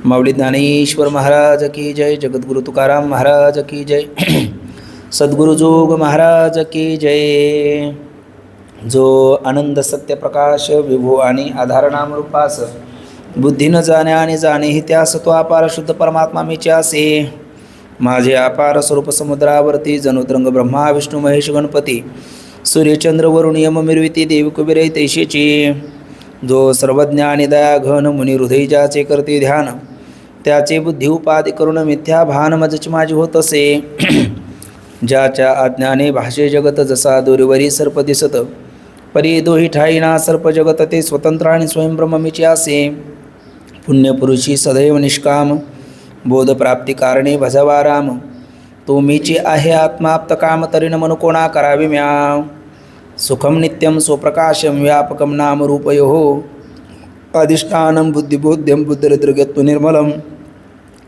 माऊली ज्ञानेश्वर महाराज की जय. जगद्गुरु तुकाराम महाराज की जय. सद्गुरु जोग महाराज की जय. जो आनंद सत्य प्रकाश विभू आणि आधार नाम रूपास बुद्धी न जाणे आणि जाणे ही त्यास तो अपार शुद्ध परमात्मा मीच्यासे. माझे अपार स्वरूप समुद्रावरती जनुत्रंग ब्रह्मा विष्णू महेश गणपती सूर्यचंद्र वरुण यम मिरविती देवी कुबेरे तैशीची. जो सर्वज्ञ आणि दया घन मुनी हृदय ज्याचे करते ध्यान त्याचे बुद्धी उपाधी करून मिथ्या भान मजच माझी होत असे. ज्याच्या आज्ञाने भाषे जगत जसा दोरीवरी सर्प दिसत परी दोही ठाईना सर्प जगत ते स्वतंत्र आणि स्वयंब्रह्मीचे असे. पुण्यपुरुषी सदैव निष्काम बोधप्राप्ती कारणे भजवा राम. तो मीची आहे आत्माप्त काम तरीन मनु कोणा करावी म्या. सुखम नित्यम स्वप्रकाशम व्यापकम नाम रूपयो अधिष्ठानम बुद्धिबोध्यम बुद्धिरदृगत्व निर्मलम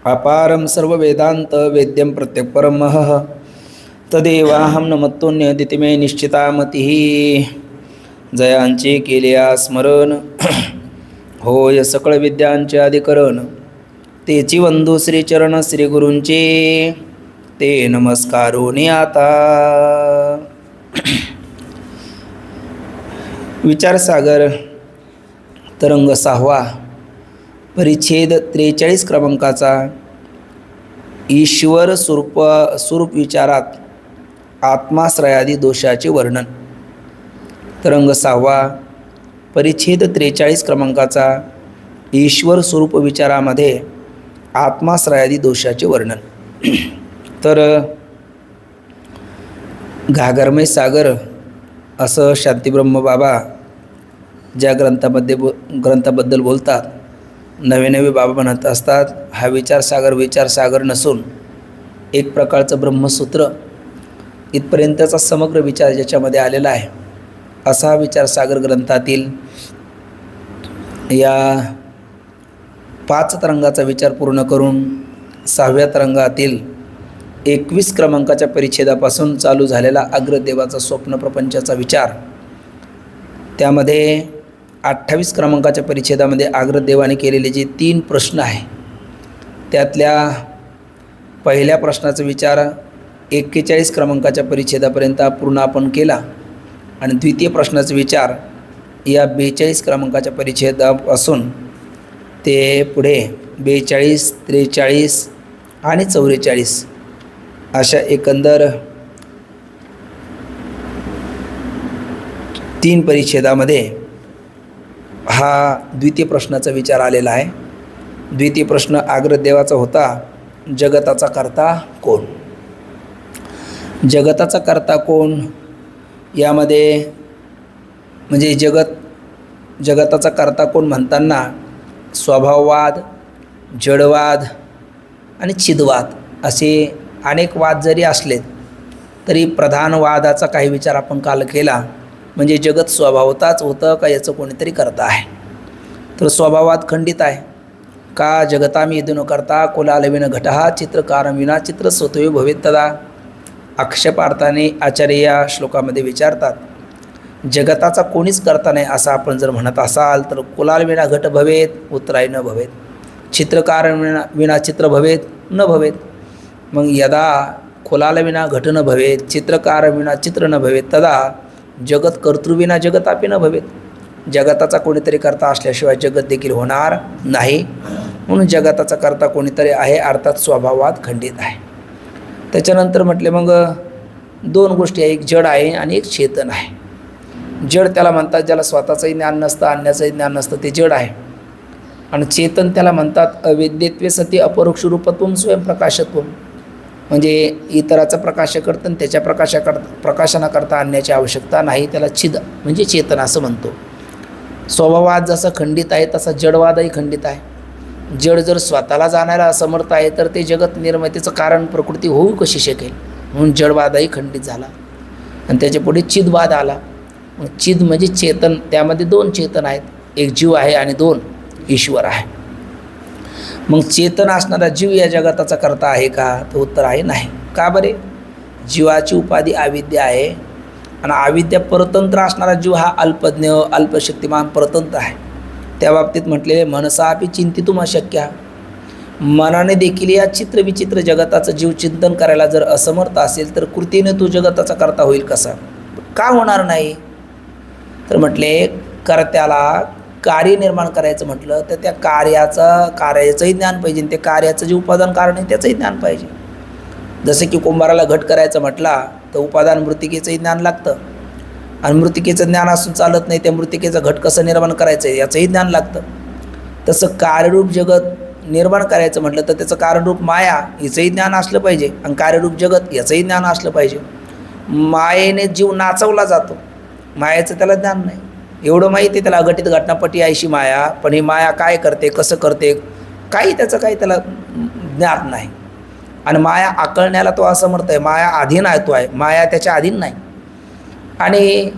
अपारम सर्व वेदांत वेद्यम प्रत्यक परम महः तदेवाहम नमत्तोन्य दितिमे निश्चिता मती. जयांचे केल्या स्मरण होय सकळ विद्यांचे अधिकरण तेची वंदू श्रीचरण श्री गुरूंचे ते नमस्कारोनी आता. विचारसागर तरंग 6वा परिच्छेद 43 क्रमांकाचा ईश्वर स्वरूप विचारात आत्माश्रयादी दोषाचे वर्णन. तरंग 6वा परिच्छेद 43 क्रमांकाचा ईश्वर स्वरूप विचारामध्ये आत्माश्रयादी दोषाचे वर्णन. तर घागरमय सागर असं शांतीब्रह्म बाबा ज्या ग्रंथाबद्दल बोलतात नवे नवे बाबा म्हणत असतात हा विचारसागर नसून एक प्रकारचं ब्रह्मसूत्र इथपर्यंतचा समग्र विचार ज्याच्यामध्ये आलेला आहे असा विचारसागर ग्रंथातील या 5 तरंगाचा विचार पूर्ण करून 6व्या तरंगातील 21 क्रमांकाच्या परिच्छेदापासून चालू झालेला अग्रदेवाचा स्वप्न प्रपंचाचा विचार त्यामध्ये 28 क्रमांकाच्या परिच्छेदामध्ये अग्रदेवाने केलेले जे 3 प्रश्न आहे त्यातल्या पहिल्या प्रश्नाचा विचार 41 क्रमांकाच्या परिच्छेदापर्यंत पूर्ण आपण केला आणि द्वितीय प्रश्नाचा विचार या 42 क्रमांकाच्या परिच्छेदापासून ते पुढे 42, 43 आणि 44 अशा एकंदर 3 परिच्छेदामध्ये हा द्वितीय प्रश्नाचा विचार आलेला आहे. द्वितीय प्रश्न अग्रदेवाचा होता जगताचा कर्ता कोण. जगताचा कर्ता कोण यामध्ये म्हणजे जगताचा कर्ता कोण म्हणताना स्वभाववाद जडवाद आणि चिदवाद असे अनेक वाद जरी असलेत तरी प्रधान वादाचा काही विचार आपण काल केला. म्हणजे जगत स्वभावताच होतं का याचं कोणीतरी करता आहे. तर स्वभाववाद खंडित आहे का जगतामी न करता कुलालविन घटहा चित्रकार विना चित्र स्वतवे भवेत तदा. आक्षेपार्थाने आचार्य या श्लोकामध्ये विचारतात जगताचा कोणीच करता नाही असं आपण जर म्हणत असाल तर कुलाल विना घट भवेत उत्तराय न भवेत चित्रकार विना चित्र भवेत न भवेत. मग यदा कुलाल विना घट न भवेत चित्रकार विना चित्र न भवेत तदा जगत कर्तृविना जगतापि न भवेत. जगताचा कोणीतरी करता असल्याशिवाय जगत देखील होणार नाही. म्हणून जगताचा करता कोणीतरी आहे अर्थात स्वभाववाद खंडित आहे. त्याच्यानंतर म्हटले मग 2 गोष्टी आहे एक जड आहे आणि एक चेतन आहे. जड त्याला म्हणतात ज्याला स्वतःचंही ज्ञान नसतं अन्याचंही ज्ञान नसतं ते जड आहे. आणि चेतन त्याला म्हणतात अवेद्यत्वे सती अपरोक्ष रूपत्वम स्वयंप्रकाशत्वम. म्हणजे इतराचं प्रकाश करतं आणि त्याच्या प्रकाशनाकरता आणण्याची आवश्यकता नाही. त्याला चिद म्हणजे चेतन असं म्हणतो. स्वभाववाद जसा खंडित आहे तसा जडवादही खंडित आहे. जड जर स्वतःला जाणायला असमर्थ आहे तर ते जगत निर्मितीचं कारण प्रकृती होऊ कशी शकेल. म्हणून जडवादही खंडित झाला आणि त्याच्या पुढे चिदवाद आला. चिद म्हणजे चेतन त्यामध्ये 2 चेतन आहेत एक जीव आहे आणि 2 ईश्वर आहे. मग चेतन असणारा जीव या जगताचा करता आहे का तर उत्तर आहे नाही. का बरे. जीवाची उपाधी अविद्या आहे आणि अविद्या परतंत्र असणारा जीव हा अल्पज्ञ अल्पशक्तिमान परतंत्र आहे. त्या बाबतीत म्हटलेले मनसापि चिंतितुम अशक्य मनाने देखील या चित्रविचित्र जगताचं जीवचिंतन करायला जर असमर्थ असेल तर कृतीने तो जगताचा करता होईल कसा? का होणार नाही? तर म्हटले कर्त्याला कार्य निर्माण करायचं म्हटलं तर त्या कार्याचंही ज्ञान पाहिजे, ते कार्याचं जे उपादान कारण आहे त्याचंही ज्ञान पाहिजे. जसं की कुंभाराला घट करायचं म्हटला तर उपादान मृत्तिकेचंही ज्ञान लागतं, आणि मृत्तिकेचं ज्ञान असून चालत नाही, त्या मृत्तिकेचं घट कसं निर्माण करायचं याचंही ज्ञान लागतं. तसं कार्यरूप जगत निर्माण करायचं म्हटलं तर त्याचं कारणरूप माया हिचंही ज्ञान असलं पाहिजे, आणि कार्यरूप जगत याचंही ज्ञान असलं पाहिजे. मायेने जीव नाचवला जातो, मायाचं त्याला ज्ञान नाही. एवढं माहिती आहे त्याला अघटित घटनापटी आयशी माया, पण ही माया काय करते, कसं करते, काही त्याचं काही त्याला ज्ञान नाही. आणि माया आकळण्याला तो असमर्थ आहे. माया अधीन आहे, तो आहे, माया त्याच्या अधीन नाही. आणि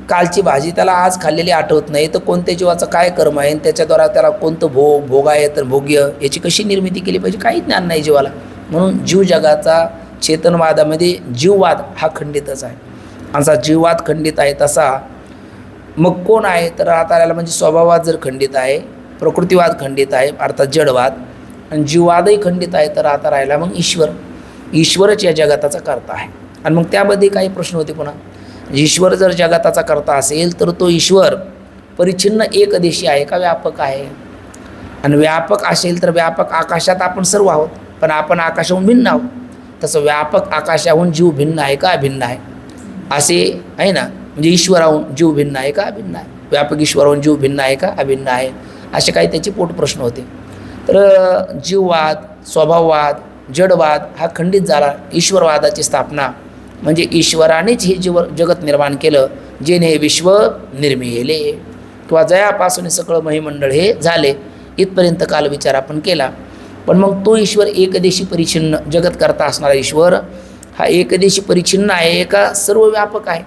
कालची भाजी त्याला आज खाल्लेली आठवत नाही, तर कोणत्या जीवाचं काय कर्म आहे, त्याच्याद्वारा त्याला कोणतं भोग आहे तर भोग्य याची कशी निर्मिती केली पाहिजे, काही ज्ञान नाही जीवाला. म्हणून जीव जगाचा चेतनवादामध्ये जीववाद हा खंडितच आहे. असा जीववाद खंडित आहे तसा मग कोण आहे तर आता याला म्हणजे स्वभाववाद जर खंडित आहे, प्रकृतीवाद खंडित आहे अर्थात जडवाद, आणि जीववादही खंडित आहे, तर आता राहिला मग ईश्वरच या जगताचा कर्ता आहे. आणि मग त्यामध्ये काही प्रश्न होते पुन्हा. ईश्वर जर जगताचा कर्ता असेल तर तो ईश्वर परिच्छिन्न एकदेशी आहे का व्यापक आहे? आणि व्यापक असेल तर व्यापक आकाशात आपण सर्व आहोत, पण आपण आकाशाहून भिन्न आहोत. तसं व्यापक आकाशाहून जीव भिन्न आहे का अभिन्न आहे असे आहे ना, म्हणजे ईश्वराहून जीव भिन्न आहे का अभिन्न आहे, व्यापक ईश्वराहून जीव भिन्न आहे का अभिन्न आहे, असे काही त्याचे पोटप्रश्न होते. तर जीववाद, स्वभाववाद, जडवाद हा खंडित झाला. ईश्वरवादाची स्थापना म्हणजे ईश्वरानेच हे जगत निर्माण केलं, जेने हे विश्व निर्मिले, किंवा जयापासून सगळं महिमंडळ हे झाले, इथपर्यंत कालविचार आपण केला. पण मग तो ईश्वर एकदेशी परिच्छिन्न जगत करता असणारा ईश्वर हा एकदेशी परिच्छिन्न आहे का सर्व व्यापक आहे,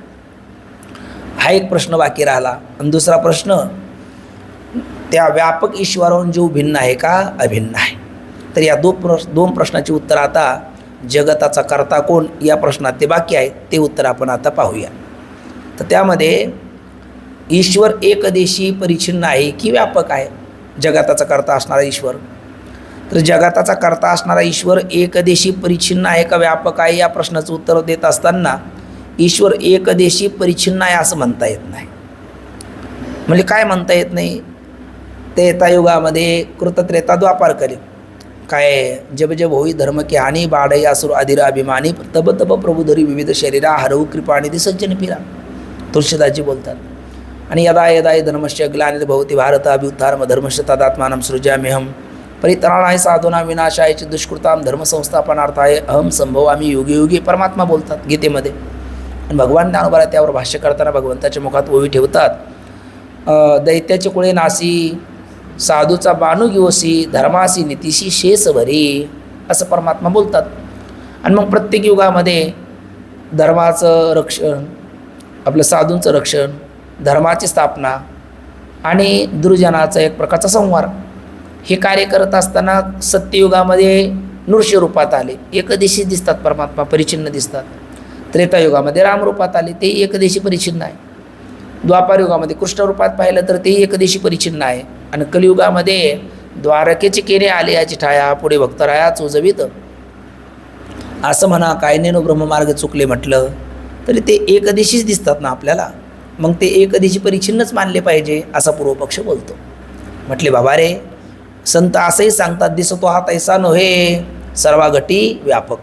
हा एक प्रश्न बाकी राहिला. आणि दुसरा प्रश्न, त्या व्यापक ईश्वराहून जीव भिन्न आहे का अभिन्न आहे? तर या दोन प्रश्नाची उत्तर आता जगताचा कर्ता कोण या प्रश्नात ते बाकी आहे, ते उत्तर आपण आता पाहूया. तर त्यामध्ये ईश्वर एकदेशी परिच्छिन्न आहे की व्यापक आहे जगताचा कर्ता असणारा ईश्वर? तर जगताचा कर्ता असणारा ईश्वर एकदेशी परिच्छिन्न आहे का व्यापक आहे या प्रश्नाचं उत्तर देत असताना ईश्वर एकदेशी परिच्छिन्न आहे असं म्हणता येत नाही. म्हणजे काय म्हणता येत नाही? त्रेतायुगामध्ये कृतत्रेता द्वापारकाली काय जब जब होई धर्म की हानी बाढई असुर अधिर अभिमानी तब तब प्रभुधरी विविध शरीरा हरवू कृपानिधी सज्जन फिरा, तुळशीदासजी बोलतात. आणि यदा यदा धर्मस्य ग्लानिर्भवति भारत अभ्युत्थानम धर्मस्य तदात्मानं सृजाम्यहं परित्राणाय साधूना विनाशाय च दुष्कृतां धर्मसंस्थापनार्थाय अहम संभवामी युगे युगे, परमात्मा बोलतात गीतेमध्ये. आणि भगवान ज्ञानोबा त्यावर भाष्य करताना भगवंताच्या मुखात ओवी ठेवतात, दैत्याचे कुळे नासी साधूचा बाणू घेवसी धर्मासी नीतीशी शेष भरी, असं परमात्मा बोलतात. आणि मग प्रत्येक युगामध्ये धर्माचं रक्षण, आपलं साधूंचं रक्षण, धर्माची स्थापना आणि दुर्जनाचा एक प्रकारचा संहार हे कार्य करत असताना सत्ययुगामध्ये नृष्य रूपात आले, एकदेशी दिसतात परमात्मा, परिच्छिन्न दिसतात. त्रेतायुगामध्ये रामरूपात आले, ते एकदेशी परिच्छिन्न आहे. द्वापार युगामध्ये कृष्ण रूपात पाहिलं तर तेही एकदेशी परिच्छिन्न आहे. आणि कलियुगामध्ये द्वारकेचे केरे आले याची ठाया पुढे भक्तराया चोजवीत, असं म्हणा. काय नेनो ब्रह्ममार्ग चुकले म्हटलं तरी ते एकदेशीच दिसतात ना आपल्याला, मग ते एकदेशी परिच्छिन्नच मानले पाहिजे असा पूर्वपक्ष बोलतो. म्हटले बाबा रे, संत असंही सांगतात, दिसतो हा तैसा नव्हे सर्वा घटी व्यापक,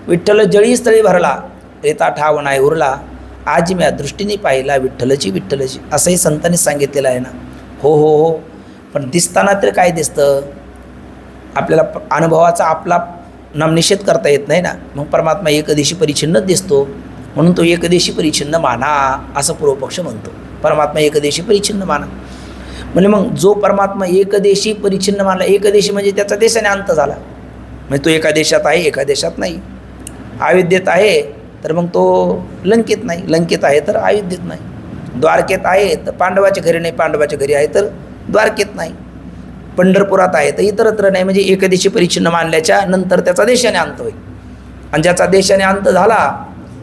विठ्ठल जळी स्थळी भरला रेता ठाव नाही उरला, आज मी या दृष्टीने पाहिला विठ्ठलची विठ्ठलची, असंही संतांनी सांगितलेलं आहे ना. हो हो हो, पण दिसताना तर काय दिसतं आपल्याला, अनुभवाचा आपला नामनिषेध करता येत नाही ना. मग परमात्मा एकदेशी परिच्छिन्नच दिसतो, म्हणून तो एकदेशी परिच्छिन्न माना असं पूर्वपक्ष म्हणतो. परमात्मा एकदेशी परिच्छिन्न माना म्हणजे मग जो परमात्मा एकदेशी परिच्छिन्न मानला, एकदेशी म्हणजे त्याचा देशाने अंत झाला, म्हणजे तो एका देशात आहे एका देशात नाही. अयोध्येत आहे तर मग तो लंकेत नाही, लंकेत आहे तर अयोध्येत नाही. द्वारकेत आहे तर पांडवाच्या घरी नाही, पांडवाच्या घरी आहे तर द्वारकेत नाही. पंढरपुरात आहे तर इतरत्र नाही. म्हणजे एकदेशी परिच्छिन्न मानल्याच्या नंतर त्याचा देशाने अंत होईल, आणि ज्याचा देशाने अंत झाला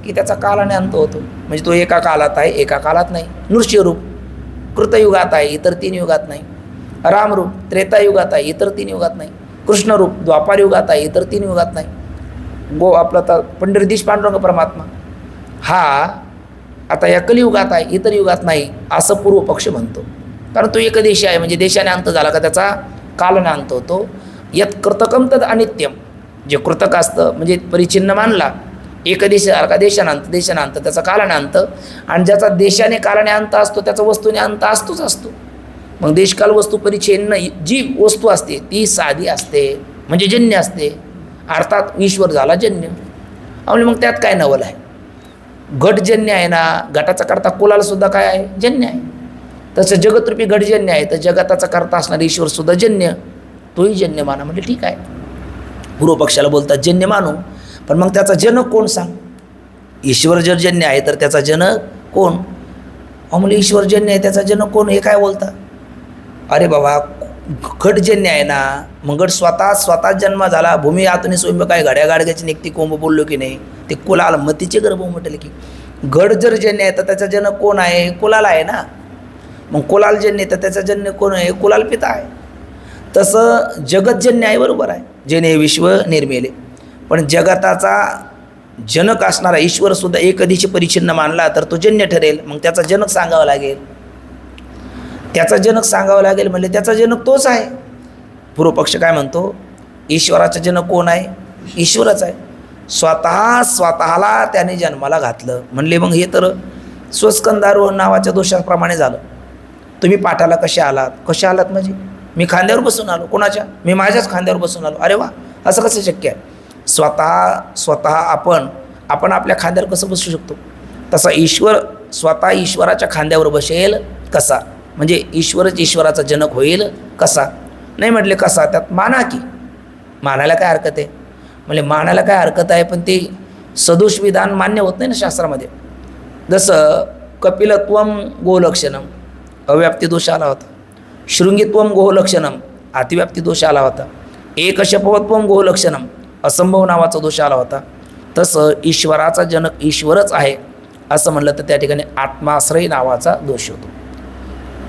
की त्याचा कालाने अंत होतो. म्हणजे तो एका कालात आहे एका कालात नाही. नृष्यरूप कृतयुगात आहे इतर 3 युगात नाही. रामरूप त्रेतायुगात आहे इतर 3 युगात नाही. कृष्णरूप द्वापार युगात आहे, इतर 3 युगात नाही. आपला तर पंढरीधीश पांडुरंग परमात्मा हा आता या कलियुगात आहे, इतर युगात नाही असं पूर्वपक्ष म्हणतो. कारण तो एकदेशी आहे, म्हणजे देशाने अंत झाला का त्याचा कालाने अंत होतो. यत कृतकम तद अनित्यम, जे कृतक असतं म्हणजे परिचिन्न मानला, एकदेशी सारखा देशानांत देशानांत त्याचा कालाने अंत, आणि ज्याचा देशाने कालाने अंत असतो त्याचा वस्तूने अंत असतोच असतो. मग देशकाल वस्तू परिच्छिन्न जी वस्तू असते ती साधी असते, म्हणजे जन्य असते, अर्थात ईश्वर झाला जन्य. आणि मग त्यात काय नवल आहे? घटजन्य आहे ना, घटाचा करता कुलाला सुद्धा काय आहे? जन्य आहे. तसं जगतरूपी घटजन्य आहे, तर जगताचा करता असणारा ईश्वर सुद्धा जन्य, तोही जन्य माना. म्हणजे ठीक आहे, पूर्वपक्षाला बोलतात जन्य मानू, पण मग त्याचा जनक कोण सांग? ईश्वर जर जन्य आहे तर त्याचा जनक कोण? म्हणजे ईश्वर जन्य आहे त्याचा जनक कोण? हे काय बोलता? अरे बाबा, घटजन्य आहे ना, मग घट स्वतः जन्म झाला. भूमी आतून स्वयंभ काय घड्या गाडग्याची निघती कोंब बोललो की नाही, ते कुलाल मतीचे गर्भ म्हटले की. घट जर जन्य आहे तर त्याचा जनक कोण आहे? कुलाल आहे ना. मग कुलाल जन्य तर त्याचा जन्य कोण आहे? कुलाल पिता आहे. तसं जगतजन्य आहे, बरोबर आहे, जेणे हे विश्व निर्मिले. पण जगताचा जनक असणारा ईश्वरसुद्धा एकदिशी परिच्छिन्न मानला तर तो जन्य ठरेल. मग त्याचा जनक सांगावा लागेल. त्याचा जनक सांगावा लागेल म्हणजे त्याचा जनक तोच आहे. पूर्वपक्ष काय म्हणतो? ईश्वराचा जनक कोण आहे? ईश्वरच आहे. स्वतःला त्याने जन्माला घातलं म्हणले. मग हे तर स्वस्कंदारोहण नावाच्या दोषाप्रमाणे झालं. तुम्ही पाठाला कसे आलात म्हणजे मी खांद्यावर बसून आलो. कोणाच्या? मी माझ्याच खांद्यावर बसून आलो. अरे वा, असं कसं शक्य आहे? स्वतः आपण आपल्या खांद्यावर कसं बसू शकतो? तसा ईश्वर स्वतः ईश्वराच्या खांद्यावर बसेल कसा? म्हणजे ईश्वरच ईश्वराचा जनक होईल कसा? नाही म्हटले कसा, त्यात माना की. मानायला काय हरकत आहे? म्हणजे मानायला काय हरकत आहे, पण ते सदोष विधान मान्य होत नाही ना शास्त्रामध्ये. जसं कपिलत्वम गोलक्षणम, अव्याप्ती दोष आला होता. शृंगित्वम गोलक्षणम, अतिव्याप्ती दोष आला होता. एकशपवत्वम गोलक्षणम, असंभव नावाचा दोष आला होता. तसं ईश्वराचा जनक ईश्वरच आहे असं म्हणलं तर त्या ठिकाणी आत्माश्रय नावाचा दोष होतो.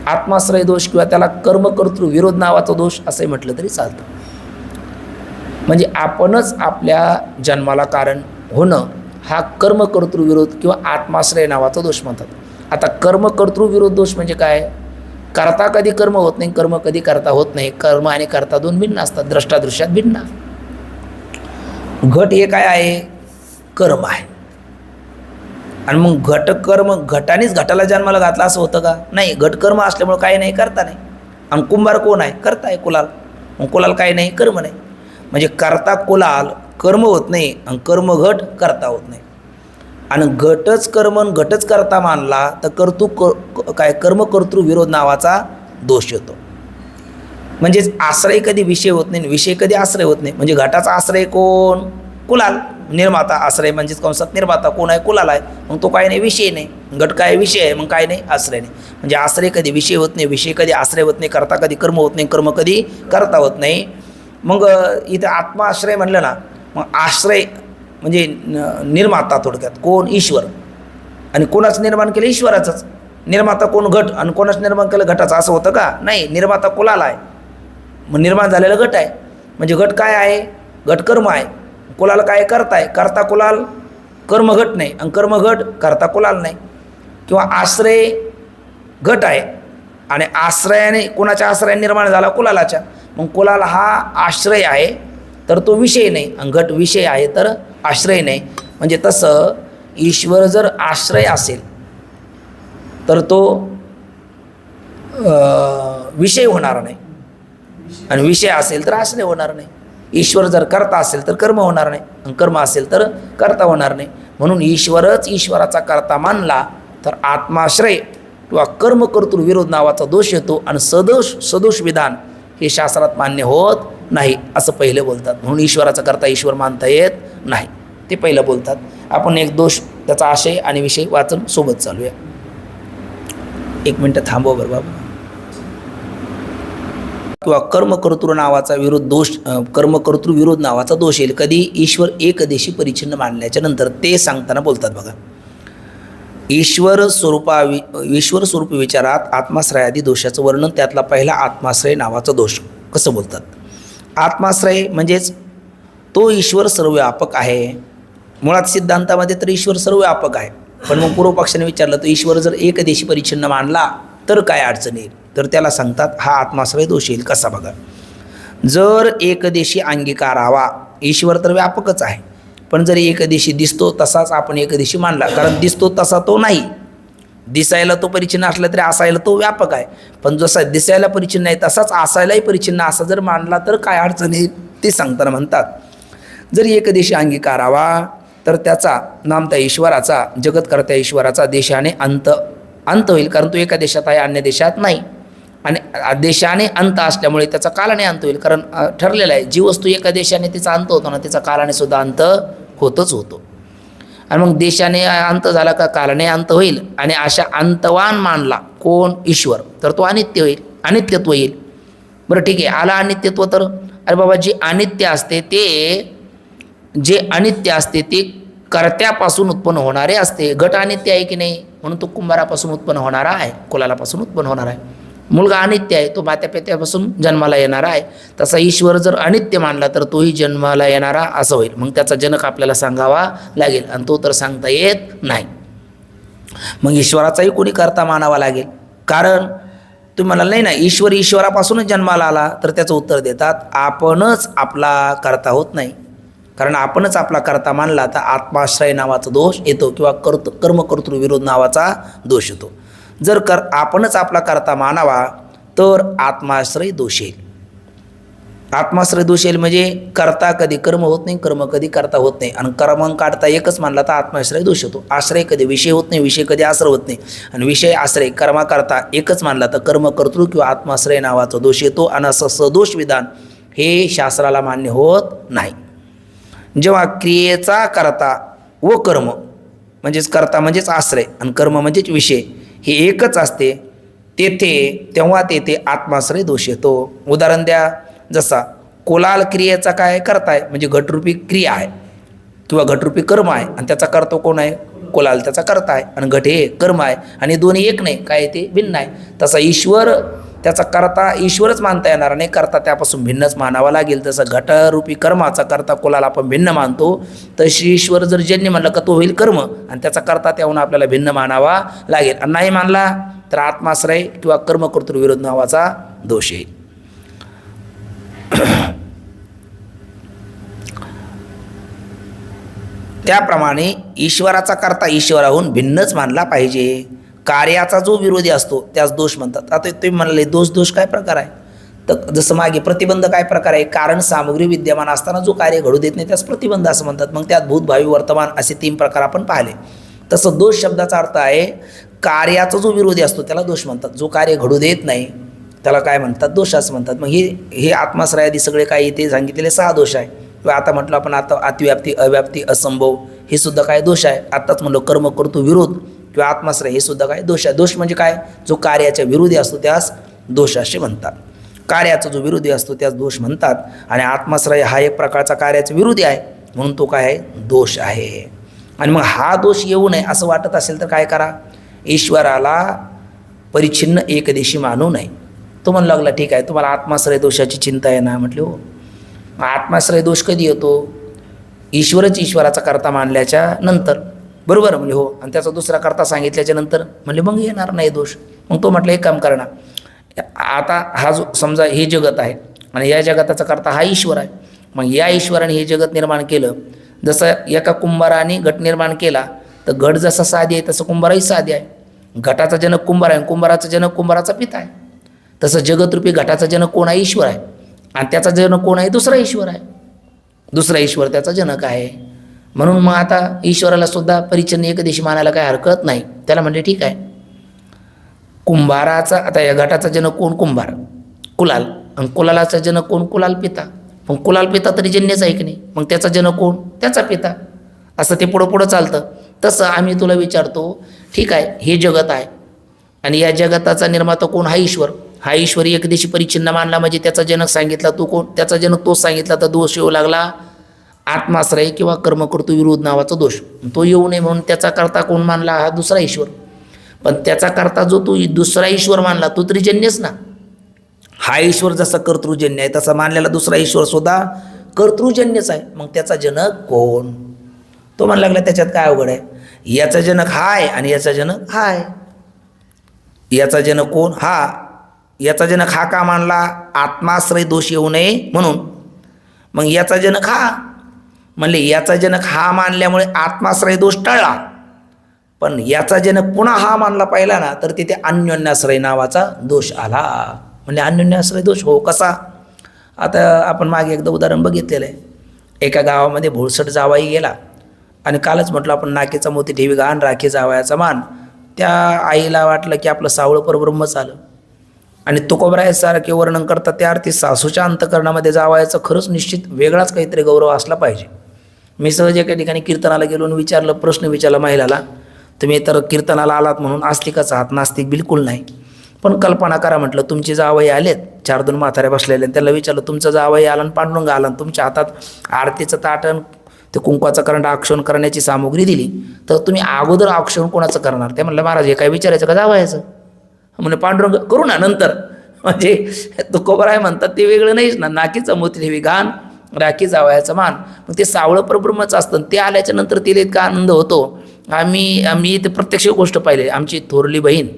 आत्माश्रय दोष किंवा त्याला कर्मकर्तृ विरोध नावाचा दोष असंही म्हटलं तरी चालतं. म्हणजे आपणच आपल्या जन्माला कारण होणं हा कर्मकर्तृविरोध किंवा आत्माश्रय नावाचा दोष म्हणतात. आता कर्मकर्तृविरोध दोष म्हणजे काय? कर्ता कधी कर्म होत नाही, कर्म कधी कर्ता होत नाही. कर्म आणि कर्ता दोन भिन्न असतात, द्रष्टादृश्यात भिन्न. घट हे काय आहे? कर्म आहे. आणि मग घटकर्म घटानेच घटाला जन्माला घातला असं होतं का? नाही, घटकर्म असल्यामुळे काही नाही, करता नाही. आणि कुंभार कोण आहे? करता आहे, कुलाल. मग कुलाल काही नाही, कर्म नाही. म्हणजे करता कुलाल, कर्म होत नाही, आणि कर्म घट करता होत नाही. आणि घटच कर्म घटच करता मानला तर काय कर्मकर्तृ विरोध नावाचा दोष येतो. म्हणजेच आश्रय कधी विषय होत नाही, विषय कधी आश्रय होत नाही. म्हणजे घटाचा आश्रय कोण? कुलाल, निर्माता. आश्रय म्हणजेच कंसात निर्माता कोण आहे? कुलाल आहे. मग तो काय नाही, विषय नाही. घट काय विषय आहे, मग काय नाही, आश्रय नाही. म्हणजे आश्रय कधी विषय होत नाही, विषय कधी आश्रय होत नाही, करता कधी कर्म होत नाही, कर्म कधी करता होत नाही. मग इथं आत्माश्रय म्हणलं ना, मग आश्रय म्हणजे निर्माता थोडक्यात कोण? ईश्वर. आणि कोणाचं निर्माण केलं? ईश्वराचंच. निर्माता कोण? घट. आणि कोणाचं निर्माण केलं? घटाचं. असं होतं का? नाही, निर्माता कुलाल आहे, मग निर्माण झालेला घट आहे. म्हणजे घट काय आहे? घट कर्म आहे. कुलाल काय? करता आहे. करता कुलाल, कर्म घट नाही, आणि कर्म घट, करता कुलाल नाही. किंवा आश्रय घट आहे आणि आश्रयाने कोणाच्या आश्रयाने निर्माण झाला? कुलालाच्या. मग कुलाल हा आश्रय आहे तर तो विषय नाही, आणि घट विषय आहे तर आश्रय नाही. म्हणजे तसं ईश्वर जर आश्रय असेल तर तो विषय होणार नाही, आणि विषय असेल तर आश्रय होणार नाही. ईश्वर जर करता असेल तर कर्म होणार नाही, आणि कर्म असेल तर कर्ता होणार नाही. म्हणून ईश्वरच ईश्वराचा कर्ता मानला तर आत्माश्रय किंवा कर्मकर्तृ विरोध नावाचा दोष येतो, आणि सदोष विधान हे शास्त्रात मान्य होत नाही असं पहिले बोलतात. म्हणून ईश्वराचा करता ईश्वर मानता येत नाही, ते पहिलं बोलतात. आपण एक दोष, त्याचा आशय आणि विषय वाचन सोबत चालूया. 1 मिनटं थांबव बरं बाबा. किंवा कर्मकर्तृ नावाचा विरोध दोष, कर्मकर्तृ विरोध नावाचा दोष येईल कधी? ईश्वर एकदेशी परिच्छिन्न मानल्याच्या नंतर. ते सांगताना बोलतात बघा, ईश्वर स्वरूप विचारात आत्माश्रयादी दोषाचं वर्णन. त्यातला पहिला आत्माश्रय नावाचा दोष. कसं बोलतात? आत्माश्रय म्हणजेच तो ईश्वर सर्वव्यापक आहे. मुळात सिद्धांतामध्ये तर ईश्वर सर्वव्यापक आहे, पण मग पूर्वपक्षाने विचारलं तर ईश्वर जर एकदेशी परिच्छिन्न मानला तर काय अडचण येईल, तर त्याला सांगतात हा आत्माश्रय दोष येईल. कसा बघा, जर एकदेशी अंगीकारावा, ईश्वर तर व्यापकच आहे, पण जर एकदेशी दिसतो तसाच आपण एकदेशी मानला, कारण दिसतो तसा तो नाही, दिसायला तो परिच्छिन्न असला तरी असायला तो व्यापक आहे, पण जसा दिसायला परिच्छिन्न आहे तसाच असायलाही परिच्छिन्न असा जर मानला तर काय अडचण येईल ते सांगताना म्हणतात, जर एकदेशी अंगीकारावा तर त्याचा नामता ईश्वराचा, जगतकर्त्या ईश्वराचा देशाने अंत होईल, कारण तो एका देशात आहे अन्य देशात नाही, आणि देशाने अंत असल्यामुळे त्याचा कालाने अंत होईल, कारण ठरलेलं आहे जी वस्तू एका देशाने तिचा अंत होतो ना, तिचा कालाने सुद्धा अंत होतच होतो. आणि मग देशाने अंत झाला का कालाने अंत होईल, आणि अशा अंतवान मानला कोण ईश्वर तर तो अनित्य होईल, अनित्यत्व येईल. बरं ठीक आहे, आला अनित्यत्व तर अरे बाबा जे अनित्य असते ते कर्त्यापासून उत्पन्न होणारे असते. घट अनित्य आहे की नाही, म्हणून तो कुंभारापासून उत्पन्न होणारा आहे, कुलालापासून उत्पन्न होणार आहे. मुलगा अनित्य आहे, तो मात्यापित्यापासून जन्माला येणारा आहे. तसा ईश्वर जर अनित्य मानला तर तोही जन्माला येणारा असं होईल. मग त्याचा जनक आपल्याला सांगावा लागेल, आणि तो तर सांगता येत नाही. मग ईश्वराचाही कोणी कर्ता मानावा लागेल, कारण तुम्ही म्हणाल नाही ना ईश्वर ईश्वरापासूनच जन्माला आला, तर त्याचं उत्तर देतात आपणच आपला कर्ता होत नाही, कारण आपणच आपला कर्ता मानला तर आत्माश्रय नावाचा दोष येतो, किंवा कर्मकर्तृविरोध नावाचा दोष येतो. जर आपणच आपला कर्ता मानावा तर आत्माश्रय दोष येईल. आत्माश्रय दोष येईल म्हणजे कर्ता कधी कर्म होत नाही, कर्म कधी कर्ता होत नाही, आणि कर्म काढता एकच मानला तर आत्माश्रय दोष होतो. आश्रय कधी विषय होत नाही, विषय कधी आश्रय होत नाही, आणि विषय आश्रय कर्माकर्ता एकच मानला तर कर्मकर्तृ किंवा आत्माश्रय नावाचा दोष येतो, आणि असं सदोष विधान हे शास्त्राला मान्य होत नाही. जेव्हा क्रियेचा कर्ता व कर्म म्हणजेच कर्ता म्हणजेच आश्रय आणि कर्म म्हणजेच विषय हे एकच असते, तेव्हा तेथे आत्माश्रय दोष येतो. उदाहरण द्या, जसा कोलाल क्रियेचा काय कर्ता आहे म्हणजे घटरूपी क्रिया आहे किंवा घटरूपी कर्म आहे, आणि त्याचा कर्ता कोण आहे, कोलाल त्याचा कर्ता आहे, आणि घट हे कर्म आहे, आणि दोन्ही एक नाही, काय ते भिन्न आहे. तसा ईश्वर त्याचा कर्ता ईश्वरच मानता येणार नाही, कर्ता त्यापासून भिन्नच मानावा लागेल. तसं घटरूपी कर्माचा कर्ता कोलाला आपण भिन्न मानतो, तशी ईश्वर जर जन्य म्हणलं का तो होईल कर्म, आणि त्याचा कर्ता त्याहून आपल्याला भिन्न मानावा लागेल, आणि नाही मानला तर आत्माश्रय किंवा कर्मकर्तृविरोध नावाचा दोष येईल. त्याप्रमाणे ईश्वराचा कर्ता ईश्वराहून भिन्नच मानला पाहिजे. कार्याचा जो विरोधी असतो त्यास दोष म्हणतात. आता तुम्ही म्हणाले दोष काय प्रकार आहे, तर जसं मागे प्रतिबंध काय प्रकार आहे, कारण सामग्री विद्यमान असताना जो कार्य घडू देत नाही त्यास प्रतिबंध असं म्हणतात. मग त्यात भूत भावी वर्तमान असे 3 प्रकार आपण पाहिले. तसं दोष शब्दाचा अर्थ आहे कार्याचा जो विरोधी असतो त्याला दोष म्हणतात. जो कार्य घडू देत नाही त्याला काय म्हणतात, दोष असं म्हणतात. मग हे आत्माश्रयादी सगळे काय इथे सांगितलेले 6 दोष आहे. किंवा आता म्हटलं आपण आता अतिव्याप्ती, अव्याप्ती, असंभव हे सुद्धा काय दोष आहे. आत्ताच म्हणलं कर्म करतो विरोध किंवा आत्माश्रय हे सुद्धा काय दोष आहे. दोष म्हणजे काय, जो कार्याच्या विरोधी असतो त्यास दोष असे म्हणतात. कार्याचा जो विरोधी असतो त्यास दोष म्हणतात, आणि आत्माश्रय हा एक प्रकारचा कार्याचा विरोधी आहे म्हणून तो काय आहे, दोष आहे. आणि मग हा दोष येऊ नये असं वाटत असेल तर काय करा, ईश्वराला परिच्छिन्न एकदेशी मानू नये. तो म्हणू लागला ठीक आहे तुम्हाला आत्माश्रय दोषाची चिंता आहे ना, म्हटले हो. आत्माश्रय दोष कधी येतो, ईश्वरच ईश्वराचा कर्ता मानल्याच्या नंतर, बरोबर म्हणजे हो. आणि त्याचा दुसरा कर्ता सांगितल्याच्या नंतर म्हणले मग येणार नाही दोष. मग तो म्हटलं एक काम करणार, आता हा जो समजा हे जगत आहे आणि या जगताचा कर्ता हा ईश्वर आहे. मग या ईश्वराने हे जगत निर्माण केलं. जसं एका कुंभाराने घट निर्माण केला तर घट जसा साधी आहे तसं कुंभारही साधी आहे. घटाचा जनक कुंभार आहे, कुंभाराचा जनक कुंभाराचा पिता आहे. तसं जगतरूपी घटाचा जनक कोण आहे, ईश्वर आहे, आणि त्याचा जनक कोण आहे, दुसरा ईश्वर आहे. दुसरा ईश्वर त्याचा जनक आहे. म्हणून मग आता ईश्वराला सुद्धा परिच्छिन्न एकदेशी मानायला काय हरकत नाही. त्याला म्हणजे ठीक आहे, कुंभाराचा आता या घटाचा जनक कोण, कुंभार कुलाल, आणि कुलालाचा जनक कोण, कुलाल पिता. मग कुलाल पिता तरी जन्यच आहे की नाही, मग त्याचा जनक कोण, त्याचा पिता. असं ते पुढं चालतं. तसं आम्ही तुला विचारतो, ठीक आहे हे जगत आहे आणि या जगताचा निर्माता कोण, हा ईश्वर. हा ईश्वरी एकदेशी परिच्छिन्न मानला म्हणजे त्याचा जनक सांगितला तो कोण, त्याचा जनक तोच सांगितला तर दोष येऊ लागला आत्माश्रय किंवा कर्मकर्तृ विरोध नावाचा दोष. तो येऊ नये म्हणून त्याचा कर्ता कोण मानला, हा दुसरा ईश्वर. पण त्याचा कर्ता जो तू दुसरा ईश्वर मानला तो तरी जन्यच ना, हा ईश्वर जसा कर्तृजन्य आहे तसा मानलेला दुसरा ईश्वर सुद्धा कर्तृजन्यच आहे. मग त्याचा जनक कोण? तो म्हणू लागला त्याच्यात काय अवघड आहे, याचा जनक हा आहे आणि याचा जनक हा आहे. याचा जनक कोण? हा. याचा जनक हा का मानला? आत्माश्रय दोष येऊ नये म्हणून. मग याचा जनक हा म्हणले, याचा जनक हा मानल्यामुळे आत्माश्रय दोष टळला. पण याचा जनक पुन्हा हा मानला पाहिला ना, तर तिथे अन्योन्याश्रय नावाचा दोष आला. म्हणजे अन्योन्याश्रय दोष हो कसा? आता आपण मागे एकदा उदाहरण बघितलेलं आहे. एका गावामध्ये भोळसट जावाई गेला आणि कालच म्हटलं आपण नाकेचा मोती ठेवी गाण राखे जावयाचा मान. त्या आईला वाटलं की आपलं सावळं परब्रह्मच आलं आणि तुकोबरायसारखे वर्णन करतात त्या अर्थी सासूच्या अंतकरणामध्ये जावयाचं खरंच निश्चित वेगळाच काहीतरी गौरव असला पाहिजे. मी सहज एका ठिकाणी कीर्तनाला गेलो आणि विचारलं, प्रश्न विचारला महिलाला, तुम्ही तर कीर्तनाला आलात म्हणून आस्तिकच आहात, नास्तिक बिलकुल नाही. पण कल्पना करा म्हटलं, तुमचे जावई आलेत, 4-2 म्हाताऱ्या बसलेले, त्याला विचारलं तुमचं जावई आला आणि पांडुरंग आला आणि तुमच्या हातात आरतीचं ताटण ते कुंकवाचा करंट औक्षण करण्याची सामुग्री दिली, तर तुम्ही अगोदर औक्षण कोणाचं करणार? ते म्हणलं महाराज हे काय विचारायचं का जावयाचं? म्हणजे पांडुरंग करू ना नंतर. म्हणजे तुकोबराय म्हणतात ते वेगळं नाहीच ना, नाकीचा मोती ठेवी गाण राखी जावयाचा मान. मग ते सावळं परब्रह्मच असतं. ते आल्याच्या नंतर तिला इतका आनंद होतो. आम्ही ते प्रत्यक्ष गोष्ट पाहिली. आमची थोरली बहीण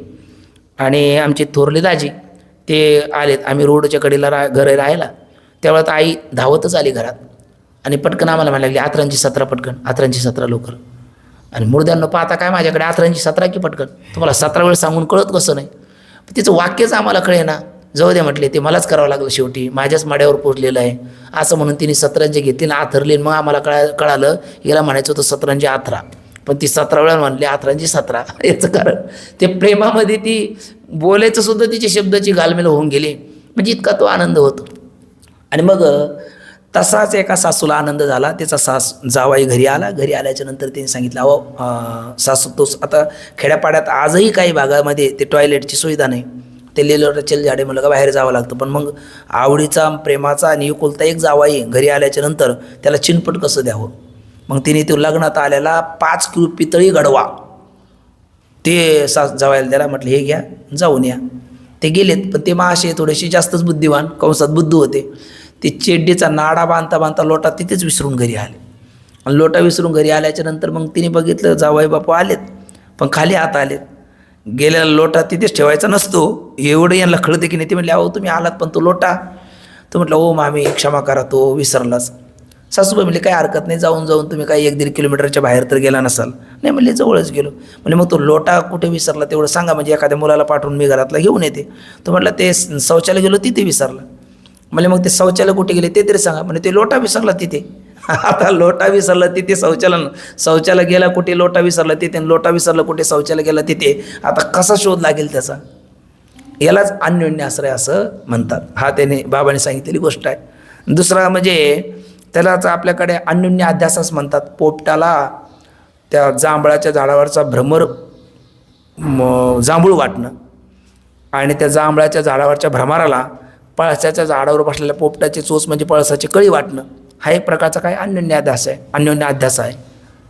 आणि आमची थोरली दाजी ते आलेत. आम्ही रोडच्या कडेला घर राहायला, त्यावेळेत आई धावतच आली घरात आणि पटकन आम्हाला म्हणायला लागली, आथरांची 17 पटकन, आथरांची 17 लवकर. आणि मुर्द्यांना पाहता काय माझ्याकडे आथरांची 17 की पटकन? तुम्हाला 17 वेळ सांगून कळत कसं नाही? तिचं वाक्यच आम्हाला कळे ना. जाऊ दे म्हटले, ते मलाच करावं लागलं शेवटी, माझ्याच माड्यावर पोचलेलं आहे असं म्हणून तिने 17 घेतली ना आथरली. मग आम्हाला कळालं हिला म्हणायचं होतं 17 आथरा, पण ती 17 वेळा म्हणली आथरांची 17. याचं कारण ते प्रेमामध्ये ती बोलायचं सुद्धा तिच्या शब्दाची घालमेल होऊन गेली. म्हणजे इतका तो आनंद होतो. आणि मग तसाच एका सासूला आनंद झाला. त्याचा जावाई घरी आला. घरी आल्याच्या नंतर तिने सांगितलं, अहो सासू तोच. आता खेड्यापाड्यात आजही काही भागामध्ये ते टॉयलेटची सुविधा नाही, ते लिहिलं झाडे म्हणलं का बाहेर जावं लागतं. पण मग आवडीचा प्रेमाचा आणि एकुलता एक जावाई घरी आल्याच्या नंतर त्याला चिनपट कसं द्यावं? मग तिने तो लग्नात आलेला 5 किलो पितळी घडवा ते जावायला त्याला म्हटलं हे घ्या जाऊन या. ते गेलेत. पण ते मासे थोडेसे जास्तच बुद्धिवान, कंसात बुद्धू होते. ते चेड्डीचा नाडा बांधता बांधता लोटा तिथेच विसरून घरी आले. आणि लोटा विसरून घरी आल्याच्या नंतर मग तिने बघितलं जावाई बापू आलेत पण खाली हात आलेत. गेलेला लोटा तिथेच ठेवायचा नसतो एवढं यांना कळते की नाही. ते म्हटले, अहो तुम्ही आलात पण तो लोटा. तो म्हटलं, ओ मामी क्षमा करा, तो विसरलाच. सासूबाई म्हणले, काय हरकत नाही, जाऊन तुम्ही काही 1-1.5 किलोमीटरच्या बाहेर तर गेला नसाल. नाही म्हणले, जवळच गेलो. म्हणजे मग तो लोटा कुठे विसरला तेवढं सांगा, म्हणजे एखाद्या मुलाला पाठवून मी घरातला घेऊन येते. तो म्हटलं, ते शौचालय गेलो तिथे विसरला. म्हणजे मग ते शौचालय कुठे गेले ते तरी सांगा. म्हणजे ते लोटा विसरला तिथे. आता लोटा विसरला तिथे, शौचालय गेला कुठे, लोटा विसरला तिथे, लोटा विसरला कुठे, शौचालय गेला तिथे. आता कसा शोध लागेल त्याचा? यालाच अन्योन्य आश्रय असं म्हणतात. हा त्याने बाबांनी सांगितलेली गोष्ट आहे. दुसरा म्हणजे त्यालाच आपल्याकडे अन्योन्य अध्यासच म्हणतात. पोपटाला त्या जांभळाच्या झाडावरचा भ्रमर जांभूळ वाटणं आणि त्या जांभळाच्या झाडावरच्या भ्रमराला पळसाच्या झाडावर बसलेल्या पोपटाची चोच म्हणजे पळसाची कळी वाटणं, हा एक प्रकारचा काय अन्योन्य अध्यास आहे.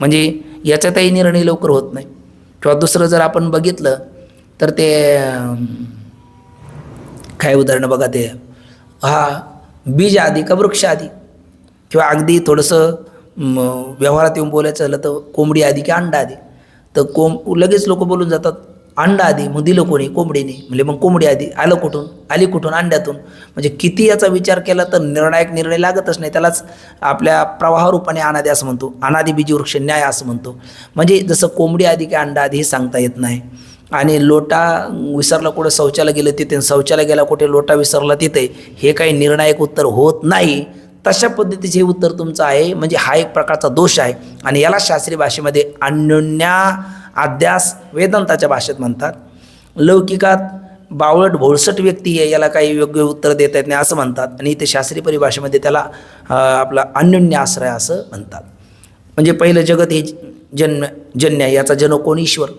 म्हणजे याच्यातही निर्णय लवकर होत नाही. किंवा दुसरं जर आपण बघितलं तर ते काय उदाहरणं बघा, ते बीज आधी का वृक्ष आधी, किंवा अगदी थोडंसं व्यवहारात येऊन बोलायचं झालं तर कोंबडी आधी की अंडा आधी. तर लगेच लोक बोलून जातात अंडा आधी, मग दिलं कोणी? कोंबडीने. म्हणजे मग कोंबडी आधी आली कुठून? अंड्यातून. म्हणजे किती याचा विचार केला तर निर्णायक निर्णय लागतच नाही. त्यालाच आपल्या प्रवाहरूपाने अनादी असं म्हणतो, अनादी बीज वृक्ष न्याय असं म्हणतो. म्हणजे जसं कोंबडी आधी की अंडा आधी हे सांगता येत नाही. आणि लोटा विसरला कुठं, शौचालय गेलं तिथे, शौचालय गेला कुठे, लोटा विसरला तिथे, हे काही निर्णायक उत्तर होत नाही. तशा पद्धतीचे हे उत्तर तुमचं आहे. म्हणजे हा एक प्रकारचा दोष आहे. आणि याला शास्त्रीय भाषेमध्ये अन्योन्या अध्यास वेदांताच्या भाषेत म्हणतात. लौकिकात बावळट भोळसट व्यक्ती आहे, याला काही योग्य उत्तर देता येत नाही असं म्हणतात. आणि इथे शास्त्रीय परिभाषेमध्ये त्याला आपला अन्योन्य आश्रय असं म्हणतात. म्हणजे पहिलं जगत हे जन्य आहे, याचा जनक कोण? ईश्वर.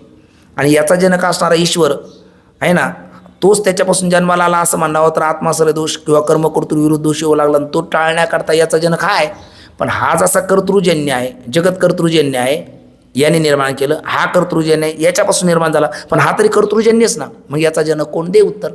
आणि याचा जनक असणारा ईश्वर आहे ना, तोच त्याच्यापासून जन्माला आला असं म्हणावं तर आत्माश्रय दोष किंवा कर्मकर्तृविरुद्ध दोष येऊ लागला. तो टाळण्याकरता याचा जनक हा आहे. पण हा जसा कर्तृजन्य आहे, जगत कर्तृजन्य आहे, याने निर्माण केलं, हा कर्तृजन्य आहे, याच्यापासून निर्माण झाला, पण हा तरी कर्तृजन्यच ना. मग याचा जनक कोण? दे उत्तर.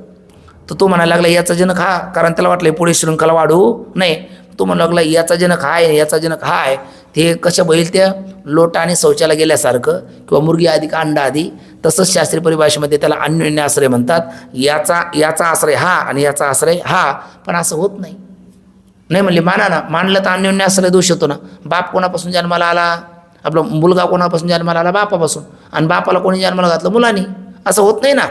तर तो म्हणायला लागला याचा जनक हा, कारण त्याला वाटलं पुढे शृंखला वाढू नये. तो म्हणू लागला याचा जनक हा आहे, याचा जनक हा आहे. ते कशा बैल त्या लोटा आणि शौचाला गेल्यासारखं किंवा मुर्गी आधी का अंडा आधी, तसंच शास्त्रीय परिभाषेमध्ये त्याला अन्योन्य आश्रय म्हणतात. याचा आश्रय हा आणि याचा आश्रय हा, पण असं होत नाही. नाही म्हणले माना ना, मानलं तर अन्योन्य आश्रय दोष होतो ना. बाप कोणापासून जन्माला आला, आपला मुलगा कोणापासून जन्माला आला, बापापासून, आणि बापाला कोणी जन्माला घातलं, मुलांनी. असं होत नाही ना.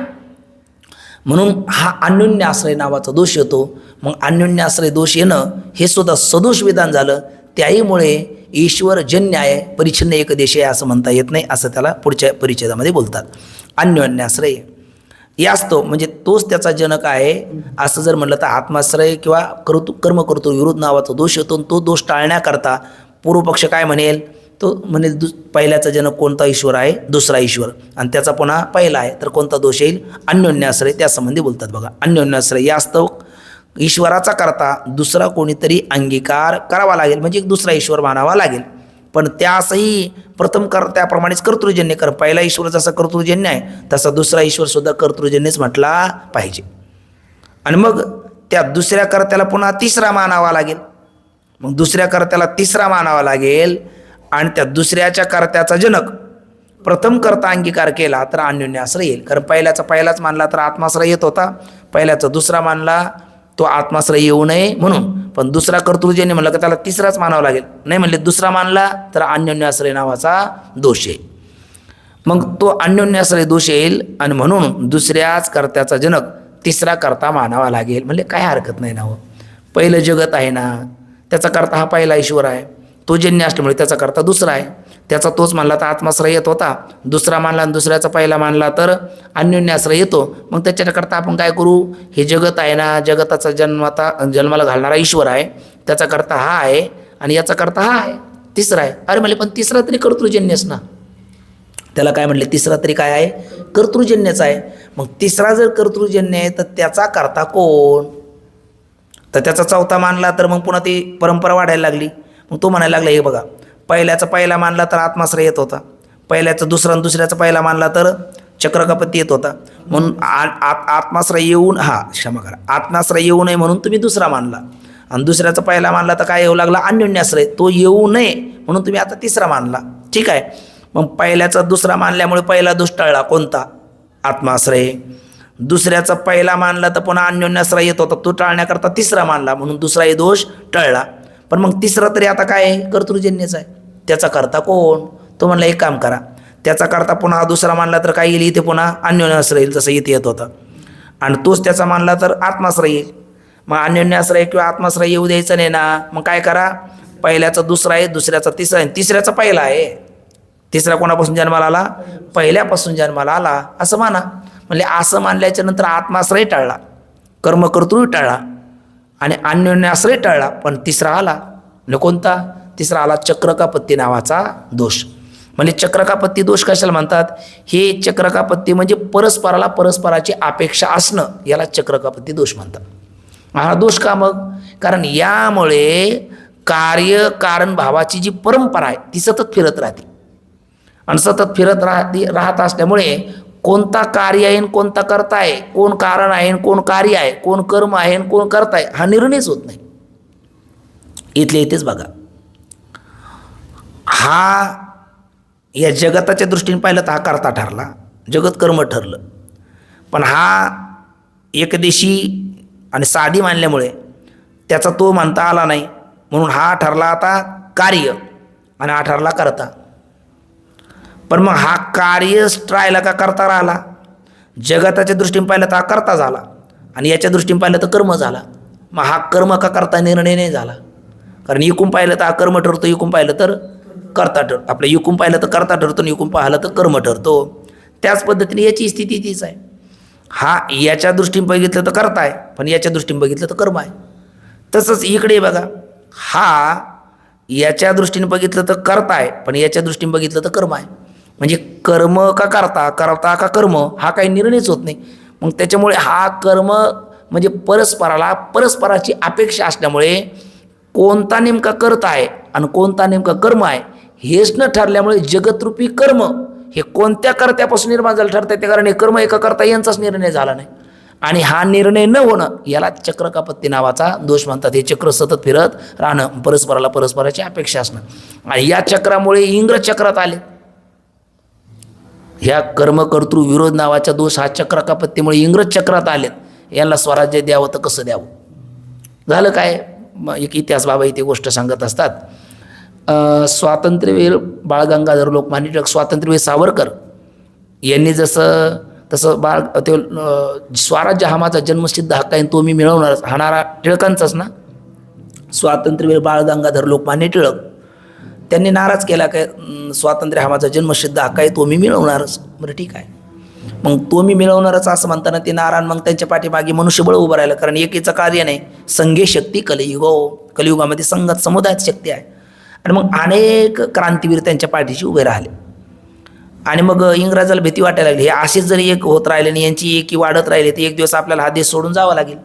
म्हणून हा अन्योन्य आश्रय नावाचा दोष येतो. मग अन्योन्य आश्रय दोष येणं हे सुद्धा सदोष विधान झालं. त्याहीमुळे ईश्वर जन्य आहे, परिच्छिन्न एकदेशी आहे असं म्हणता येत नाही, असं त्याला पुढच्या परिच्छेदामध्ये बोलतात. अन्योन्याश्रय यास्तव म्हणजे तोच त्याचा जनक आहे असं जर म्हणलं तर आत्माश्रय किंवा कर्मकर्तृ विरुद्ध नावाचा दोष येतो. तो दोष टाळण्याकरता पूर्वपक्ष काय म्हणेल, तो म्हणेल पहिल्याचा जनक कोणता ईश्वर आहे, दुसरा ईश्वर, आणि त्याचा पुन्हा पहिला आहे, तर कोणता दोष येईल, अन्योन्याश्रय. त्यासंबंधी बोलतात बघा. अन्योन्याश्रय यास्तव ईश्वराचा करता दुसरा कोणीतरी अंगीकार करावा लागेल, म्हणजे एक दुसरा ईश्वर मानावा लागेल. पण त्यासही प्रथम कर्त्याप्रमाणेच कर्तृजन्य कर. पहिला ईश्वर जसा कर्तृजन्य आहे तसा दुसरा ईश्वर सुद्धा कर्तृजन्यच म्हटला पाहिजे. आणि मग त्या दुसऱ्या कर्त्याला पुन्हा तिसरा मानावा लागेल. मग दुसऱ्या कर्त्याला तिसरा मानावा लागेल आणि त्या दुसऱ्याच्या कर्त्याचा जनक प्रथम कर्ता अंगीकार केला तर अन्योन्याश्रय येईल. कारण पहिलाच मानला तर आत्माश्रय येत होता, पहिल्याचा दुसरा मानला तो आत्माश्रय येऊ नये म्हणून. पण दुसरा कर्तृजन्य म्हणलं का त्याला तिसराच मानावा लागेल. नाही म्हणले दुसरा मानला तर अन्योन्याश्रय नावाचा दोष येईल. मग तो अन्योन्याश्रय दोष येईल आणि म्हणून दुसऱ्याच कर्त्याचा जनक तिसरा कर्ता मानावा लागेल. म्हणजे काय हरकत नाही ना हो. पहिलं जगत आहे ना, त्याचा कर्ता हा पहिला ईश्वर आहे, तो जन्य असल्यामुळे त्याचा कर्ता दुसरा आहे. त्याचा तोच मानला तर आत्माश्रय येत होता, दुसरा मानला आणि दुसऱ्याचा पहिला मानला तर अन्योन्याश्रय येतो. मग त्याच्याकरता आपण काय करू, हे जगत आहे ना, जगताचा जन्माला घालणारा ईश्वर आहे, त्याचा कर्ता हा आहे आणि याचा कर्ता हा आहे, तिसरा आहे. अरे म्हणले पण तिसरा तरी कर्तृजन्यच ना. त्याला काय म्हणले, तिसरा तरी काय आहे, कर्तृजन्यच आहे. मग तिसरा जर कर्तृजन्य आहे तर त्याचा कर्ता कोण, तर त्याचा चौथा मानला तर मग पुन्हा ती परंपरा वाढायला लागली. मग तो म्हणायला लागला, हे बघा पहिल्याचा पहिला मानला तर आत्माश्रय येत होता, पहिल्याचा दुसरा आणि दुसऱ्याचा पहिला मानला तर चक्रकापत्ती येत होता. म्हणून आत्माश्रय येऊन आत्माश्रय येऊ नये म्हणून तुम्ही दुसरा मानला, आणि दुसऱ्याचा पहिला मानला तर काय येऊ लागला, अन्योन्याश्रय. तो येऊ नये म्हणून तुम्ही आता तिसरा मानला. ठीक आहे. मग पहिल्याचा दुसरा मानल्यामुळे पहिला दोष टळला, कोणता, आत्माश्रय. दुसऱ्याचा पहिला मानला तर पुन्हा अन्योन्याश्रय येत होता, तो टाळण्याकरता तिसरा मानला म्हणून दुसराही दोष टळला. पण मग तिसरा तरी आता काय आहे, कर्तृजन्यच आहे. त्याचा कर्ता कोण, तो म्हणला एक काम करा, त्याचा कर्ता पुन्हा दुसरा मानला तर काय येईल, इथे पुन्हा अन्योन्याश्रय येईल जसं इथे येत होता, आणि तोच त्याचा मानला तर आत्माश्रय येईल. मग अन्योन्याश्रय किंवा आत्माश्रय येऊ द्यायचं नाही ना. मग काय करा, पहिल्याचा दुसरा आहे, दुसऱ्याचा तिसरा आहे, तिसऱ्याचा पहिला आहे. तिसरा कोणापासून जन्माला आला, पहिल्यापासून जन्माला आला असं माना. म्हणजे असं मानल्याच्या नंतर आत्माश्रय टाळला, कर्मकर्तृ टाळला आणि अन्योन्याश्रय टाळला, पण तिसरा आला. म्हणजे कोणता, तिसरा आला चक्रकापत्ती नावाचा दोष. म्हणजे चक्रकापत्ती दोष कशाला म्हणतात, हे चक्रकापत्ती म्हणजे परस्पराची अपेक्षा असणं, याला चक्रकापत्ती दोष म्हणतात. हा दोष का मग, कारण यामुळे कार्य कारण भावाची जी परंपरा आहे ती सतत फिरत राहते, आणि सतत फिरत राहत असल्यामुळे कोणता कार्य आहे कोणता कर्ता आहे, कोण कारण आहे कोण कार्य आहे, कोण कर्म आहे कोण कर्ता आहे, हा निर्णयच होत नाही. इथले इथेच बघा, हा या जगताच्या दृष्टीने पाहिलं तर हा कर्ता ठरला, जगत कर्म ठरलं. पण हा एकदेशी आणि साधी मानल्यामुळे त्याचा तो म्हणता आला नाही, म्हणून हा ठरला आता कार्य आणि हा ठरला कर्ता. पण मग हा कार्यच राहिला का कर्ता राहिला. जगताच्या दृष्टीने पाहिलं तर हा कर्ता झाला आणि याच्या दृष्टीने पाहिलं तर कर्म झाला. मग हा कर्म का कर्ता निर्णय नाही झाला, कारण इकून पाहिलं तर हा कर्म ठरतो, इकून पाहिलं तर कर्ता ठरतो. आपलं इकून पाहिलं तर कर्ता ठरतो आणि इकून पाहिलं तर कर्म ठरतो. त्याच पद्धतीने याची स्थिती तीच आहे. हा याच्या दृष्टीने बघितलं तर कर्ता आहे, पण याच्या दृष्टीने बघितलं तर कर्म आहे. तसंच इकडे बघा, हा याच्या दृष्टीने बघितलं तर कर्ता आहे, पण याच्या दृष्टीने बघितलं तर कर्म आहे. म्हणजे कर्म का करता, करता का कर्म, हा काही निर्णयच होत नाही. मग त्याच्यामुळे हा कर्म म्हणजे परस्पराची अपेक्षा असल्यामुळे कोणता नेमका कर्ता आहे आणि कोणता नेमका कर्म आहे हेच न ठरल्यामुळे जगतरूपी कर्म हे कोणत्या कर्त्यापासून निर्माण झालं ठरतं, ते कारण हे कर्म एका कर्ता यांचाच निर्णय झाला नाही. आणि हा निर्णय न होणं याला चक्रकापत्ती नावाचा दोष म्हणतात. हे चक्र सतत फिरत राहणं, परस्पराची अपेक्षा असणं, आणि या चक्रामुळे इंग्रज चक्रात आले. ह्या कर्मकर्तृ विरोध नावाचा दोष हा चक्रकापत्तीमुळे इंग्रज चक्रात आलेत. यांना स्वराज्य द्यावं तर कसं द्यावं. झालं काय, एक इतिहास बाबा इथे गोष्ट सांगत असतात. स्वातंत्र्यवीर बाळ गंगाधर लोकमान्य टिळक, स्वातंत्र्यवीर सावरकर यांनी जसं तसं ते स्वराज्य हा माझा जन्मसिद्ध हक्क आहे तो मी मिळवणारच, हा नारा टिळकांचाच ना. स्वातंत्र्यवीर बाळ गंगाधर लोकमान्य टिळक त्यांनी नाराज केला काय, स्वातंत्र्य हा माझा जन्मसिद्ध हक्क आहे तो मी मिळवणारच. बरं ठीक आहे, मग तो मी मिळवणारच असं म्हणताना ते नारायण मग त्यांच्या पाठीमागे मनुष्यबळ उभं राहिलं. कारण एकीचं कार्य नाही, संघे शक्ती कलियुगामध्ये संघात समुदायात शक्ती आहे. आणि मग अनेक क्रांतीवीर त्यांच्या पाठीशी उभे राहिले. आणि मग इंग्रजाला भीती वाटायला लागली, हे असेच जरी एक होत राहिले आणि यांची एकी वाढत राहिली तर एक दिवस आपल्याला हा देश सोडून जावं लागेल.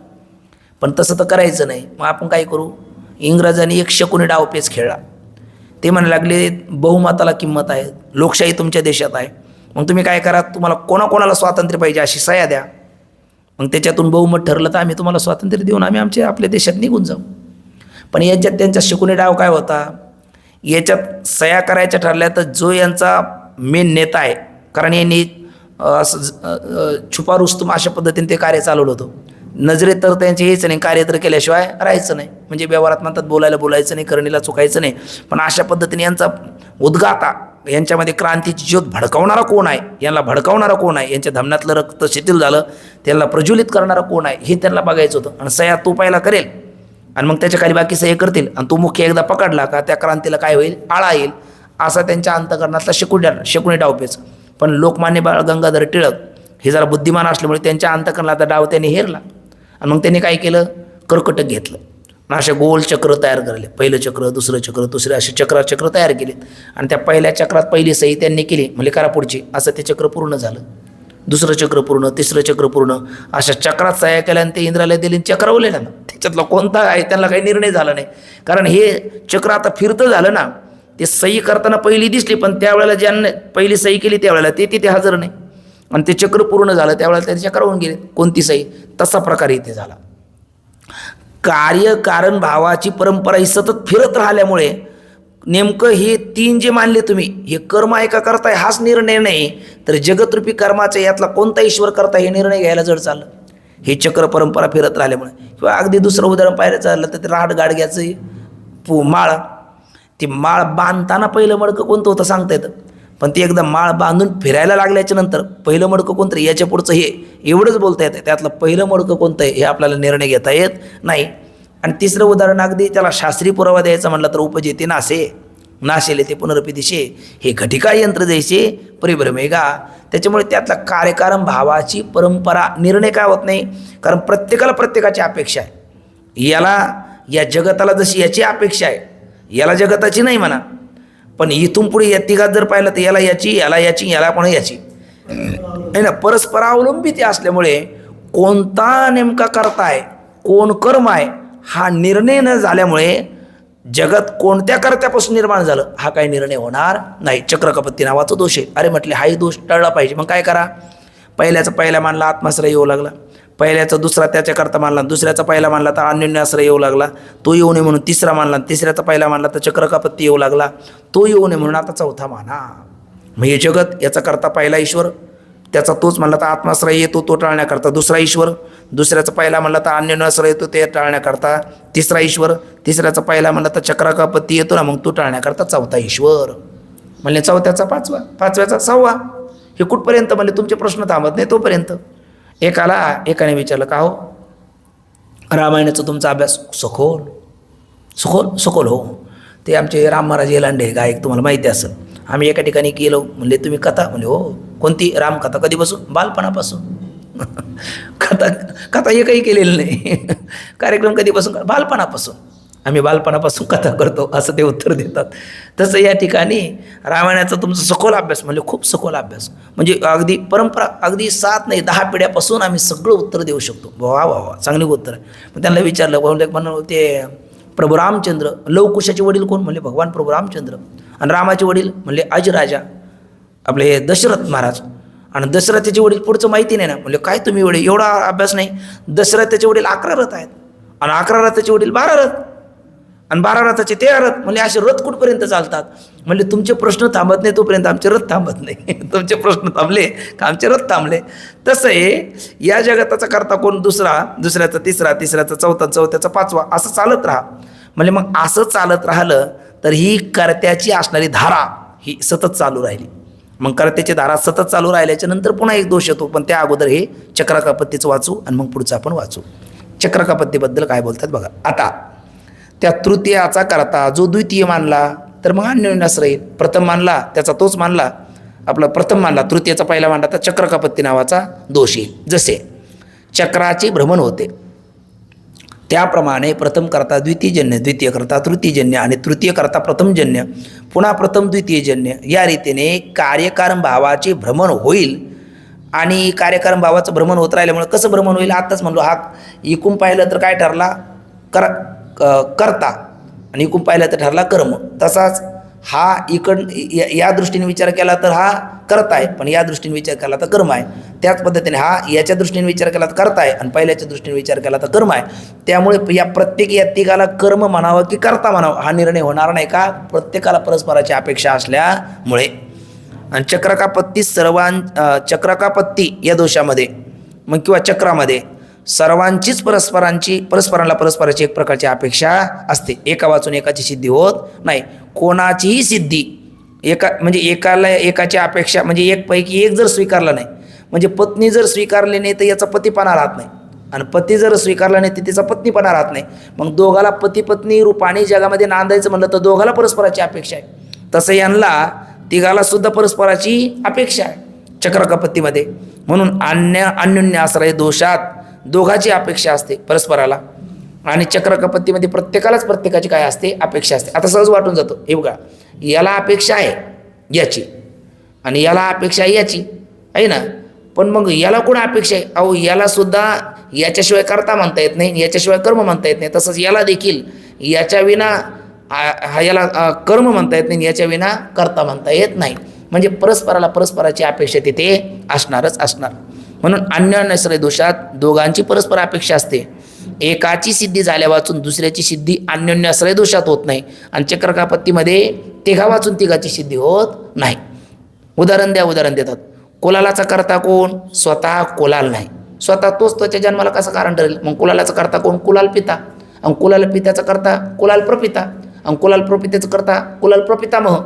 पण तसं तर करायचं नाही. मग आपण काय करू, इंग्रजांनी एक शकुनी डावपेच खेळला. ते म्हणायला लागले बहुमताला किंमत आहे, लोकशाही तुमच्या देशात आहे, मग तुम्ही काय करा, तुम्हाला कोणाकोणाला स्वातंत्र्य पाहिजे अशी सह्या द्या. मग त्याच्यातून बहुमत ठरलं तर आम्ही तुम्हाला स्वातंत्र्य देऊन आम्ही आपल्या देशात निघून जाऊ. पण याच्यात त्यांचा शकुनी डाव काय होता, याच्यात सह्या करायच्या ठरल्या तर जो यांचा मेन नेता आहे, कारण यांनी छुपा रुस्तुम अशा पद्धतीने ते कार्य चालवलं होतं. नजरेत तर त्यांचे यायचं नाही, कार्य तर केल्याशिवाय राहायचं नाही. म्हणजे व्यवहारात म्हणतात बोलायचं नाही, करणीला चुकायचं नाही. पण अशा पद्धतीने यांचा उद्गाता, यांच्यामध्ये क्रांतीची ज्योत भडकावणारा कोण आहे, यांना भडकावणारा कोण आहे, यांच्या धमन्यातलं रक्त शिथिल झालं त्यांना प्रज्वलित करणारा कोण आहे हे त्यांना बघायचं होतं. आणि सह्या तो पहिला करेल आणि मग त्याच्या खाली बाकी सह्या करतील, आणि तो मुख्य एकदा पकडला का त्या क्रांतीला काय होईल, आळा येईल, असा त्यांच्या अंतकरणातला शकुनी डावपेच. पण लोकमान्य बाळ गंगाधर टिळक हे जरा बुद्धिमान असल्यामुळे त्यांच्या अंतकरणाचा डाव त्यांनी हेरला. आणि मग त्यांनी काय केलं, कर्कटक घेतलं आणि असे गोल चक्र तयार करले. पहिलं चक्र, दुसरं चक्र, दुसरे असे चक्र तयार केलेत. आणि त्या पहिल्या चक्रात पहिली सही त्यांनी केली, म्हणजे करा पुढची, असं ते चक्र पूर्ण झालं. दुसरं चक्र पूर्ण, तिसरं चक्र पूर्ण, अशा चक्रात सह्या केल्या आणि ते इंद्राला दिली, चक्रवले ना. त्याच्यातला कोणता आहे त्यांना काही निर्णय झाला नाही. कारण हे चक्र आता फिरतं झालं ना. ते सही करताना पहिली दिसली, पण त्यावेळेला ज्यांनी पहिली सही केली त्यावेळेला ते तिथे हजर नाही, आणि ते चक्र पूर्ण झालं त्यावेळेला ते चक्रावून गेले, कोणती सही. तसा प्रकार इथे झाला. कार्य कारण भावाची परंपरा ही सतत फिरत राहिल्यामुळे नेमकं हे तीन जे मानले तुम्ही, हे कर्म आहे का करताय हाच निर्णय नाही, तर जगतरूपी कर्माचा यातला कोणता ईश्वर करता हे निर्णय घ्यायला जड चाललं. हे चक्र परंपरा फिरत राहिल्यामुळे. किंवा अगदी दुसरं उदाहरण पाहायला चाललं तर ते राहट गाडग्याचं माळ, ती माळ बांधताना पहिलं मडकं कोणतं होतं सांगता येतं, पण ती एकदा माळ बांधून फिरायला लागल्याच्या नंतर पहिलं मडकं कोणतं, याच्या पुढचं हे एवढंच बोलता येतं, त्यातलं पहिलं मडकं कोणतं आहे हे आपल्याला निर्णय घेता येत नाही. आणि तिसरं उदाहरण अगदी त्याला शास्त्रीय पुरावा द्यायचा म्हटलं तर उपजेते नाशेले ते पुनरपिदिशे, हे घटिका यंत्र जैसे परिभ्रमेगा. त्याच्यामुळे त्यातला कार्यकारण भावाची परंपरा निर्णय काय होत नाही, कारण प्रत्येकाला प्रत्येकाची अपेक्षा आहे. या जगताला जशी याची अपेक्षा आहे, याला जगताची नाही म्हणा, पण इथून पुढे या तिघात जर पाहिलं तर याला याची याला पण याची आहे ना. परस्परावलंबी ते असल्यामुळे कोणता नेमका कर्ता आहे, कोण कर्म आहे हा निर्णय न झाल्यामुळे जगत कोणत्या कर्त्यापासून निर्माण झालं हा काही निर्णय होणार नाही. चक्रकापत्ती नावाचा दोष आहे. अरे म्हटले हाही दोष टळला पाहिजे. मग काय करा, पहिल्याचा पहिला मानला आत्माश्रय येऊ लागला, पहिल्याचा दुसरा त्याच्याकरता मानला, दुसऱ्याचा पहिला मानला तर अन्योन्याश्रय येऊ लागला, तो येऊ नये म्हणून तिसरा मानला, तिसऱ्याचा पहिला मानला तर चक्रकापत्ती येऊ लागला, तो येऊ नये म्हणून आता चौथा माना. मग हे जगत याचा करता पहिला ईश्वर, त्याचा तोच म्हणला तर आत्माश्रय येतो तो टाळण्याकरता दुसरा ईश्वर, दुसऱ्याचा पहिला म्हणला तर अन्योन्याश्रय येतो ते टाळण्याकरता तिसरा ईश्वर, तिसऱ्याचा पहिला म्हणला तर चक्रकापत्ती येतो ना मग तो टाळण्याकरता चौथा ईश्वर. म्हणले चौथ्याचा पाचवा, पाचव्याचा सहावा. हे कुठपर्यंत म्हणले तुमचे प्रश्न थांबत नाही तोपर्यंत. एकाने विचारलं का हो रामायणाचा तुमचा अभ्यास सखोल हो. ते आमचे राम महाराज येलांडे गायक तुम्हाला माहिती असेल, आम्ही एका ठिकाणी केलं. म्हणले तुम्ही कथा, म्हणजे हो कोणती रामकथा, कधीपासून, बालपणापासून. कथा एकही केलेलं नाही. कार्यक्रम कधीपासून, बालपणापासून. आम्ही बालपणापासून कथा करतो असं ते उत्तर देतात. तसं या ठिकाणी रामायणाचा तुमचा सखोल अभ्यास, म्हणजे खूप सखोल अभ्यास, म्हणजे अगदी परंपरा अगदी 7 नाही 10 पिढ्यापासून आम्ही सगळं उत्तर देऊ शकतो. वा वा वा चांगली उत्तर आहे. मग त्यांना विचारलं म्हणून ते प्रभू रामचंद्र, लवकुशाचे वडील कोण, म्हणले भगवान प्रभू रामचंद्र. आणि रामाचे वडील म्हणले अजराजा आपले हे दशरथ महाराज. आणि दशरथ त्याचे वडील पुढचं माहिती नाही ना. म्हणजे काय तुम्ही एवढा अभ्यास नाही. दशरथ त्याचे वडील 11 रथ आहेत आणि 11 रथाचे वडील 12 रथ आणि 12 रथाचे 13 रथ. म्हणजे असे रथ कुठपर्यंत चालतात. म्हणजे तुमचे प्रश्न थांबत नाही तोपर्यंत आमचे रथ थांबत नाही. तुमचे प्रश्न थांबले का आमचे रथ थांबले. तसं आहे या जगताचा करता कोण दुसरा, दुसऱ्याचा तिसरा, तिसऱ्याचा चौथा, चौथ्याचा पाचवा असं चालत राहा. म्हणजे मग असं चालत राहिलं तर ही कर्त्याची असणारी धारा ही सतत चालू राहिली. मग कर्त्याची धारा सतत चालू राहिल्याच्या नंतर पुन्हा एक दोष येतो. पण त्या अगोदर हे चक्रकापत्तीचं वाचू आणि मग पुढचं आपण वाचू. चक्रकापत्तीबद्दल काय बोलतात बघा. आता त्या तृतीयाचा करता जो द्वितीय मानला तर मग अन्योन्यास राहील. प्रथम मानला त्याचा तोच मानला, आपला प्रथम मानला, तृतीयाचा पहिला मानला तर चक्रकापत्ती नावाचा दोष येईल. जसे चक्राचे भ्रमण होते त्याप्रमाणे प्रथम करता द्वितीयजन्य, द्वितीय करता तृतीयजन्य आणि तृतीय करता प्रथमजन्य, पुन्हा प्रथम द्वितीयजन्य या रीतीने कार्यकारण भावाचे भ्रमण होईल. आणि कार्यकारण भावाचं भ्रमण होत राहिल्यामुळे कसं भ्रमण होईल आत्ताच म्हणलो. हा इकून पाहिलं तर काय ठरला करता आणि इकून पाहिलं तर ठरला कर्म. तसाच हा या दृष्टीने विचार केला तर हा करता आहे, पण या दृष्टीने विचार केला तर कर्म आहे. त्याच पद्धतीने हा याच्या दृष्टीने विचार केला तर करता आहे आणि पहिल्याच्या दृष्टीने विचार केला तर कर्म आहे. त्यामुळे या प्रत्येक या तिघाला कर्म म्हणावं की कर्ता म्हणावं हा निर्णय होणार नाही का, प्रत्येकाला परस्पराची अपेक्षा असल्यामुळे. आणि चक्रकापत्ती या दोषामध्ये मग किंवा चक्रामध्ये सर्वांचीच परस्पराची एक प्रकारची अपेक्षा असते. एका वाचून एकाची सिद्धी होत नाही. कोणाचीही सिद्धी म्हणजे एकाची अपेक्षा म्हणजे एक पैकी एक जर स्वीकारला नाही, म्हणजे पत्नी जर स्वीकारली नाही तर याचा पतीपणा राहत नाही आणि पती जर स्वीकारला नाही तर तिचा पत्नीपणा राहत नाही. मग दोघाला पती पत्नी रूपाने जगामध्ये नांदायचं म्हणलं तर दोघाला परस्पराची अपेक्षा आहे. तसं यांना तिघाला सुद्धा परस्पराची अपेक्षा आहे चक्रकापत्तीमध्ये. म्हणून अन्योन्य आश्रय दोषात दोघाची अपेक्षा असते परस्पराला आणि चक्रकापत्तीमध्ये प्रत्येकाची काय असते अपेक्षा असते. आता सहज वाटून जातो हे बघा, याला अपेक्षा आहे याची आणि याला अपेक्षा आहे याची आहे ना, पण मग याला कोण अपेक्षा आहे. अहो याला सुद्धा याच्याशिवाय करता म्हणता येत नाही, याच्याशिवाय कर्म म्हणता येत नाही. तसंच याला देखील याच्या विना याला कर्म म्हणता येत नाही, याच्या विना कर्ता म्हणता येत नाही. म्हणजे परस्पराची अपेक्षा तिथे असणारच असणार. म्हणून अन्योन्याश्रय दोषात दोघांची परस्पर अपेक्षा असते. एकाची सिद्धी झाल्या वाचून दुसऱ्याची सिद्धी अन्योन्याश्रय दोषात होत नाही आणि चक्रकापत्तीमध्ये तिघा वाचून तिघाची सिद्धी होत नाही. उदाहरण देतात. कुलालाचा करता कोण, स्वतः कुलाल नाही, स्वतः तोच त्याच्या जन्माला कसं कारण ठरेल. मग कुलालाचा करता कोण, कुलाल पिता, आणि कुलाल पित्याचा करता कुलाल प्रपिता, आणि कुलाल प्रपित्याचं करता कुलाल प्रपितामह.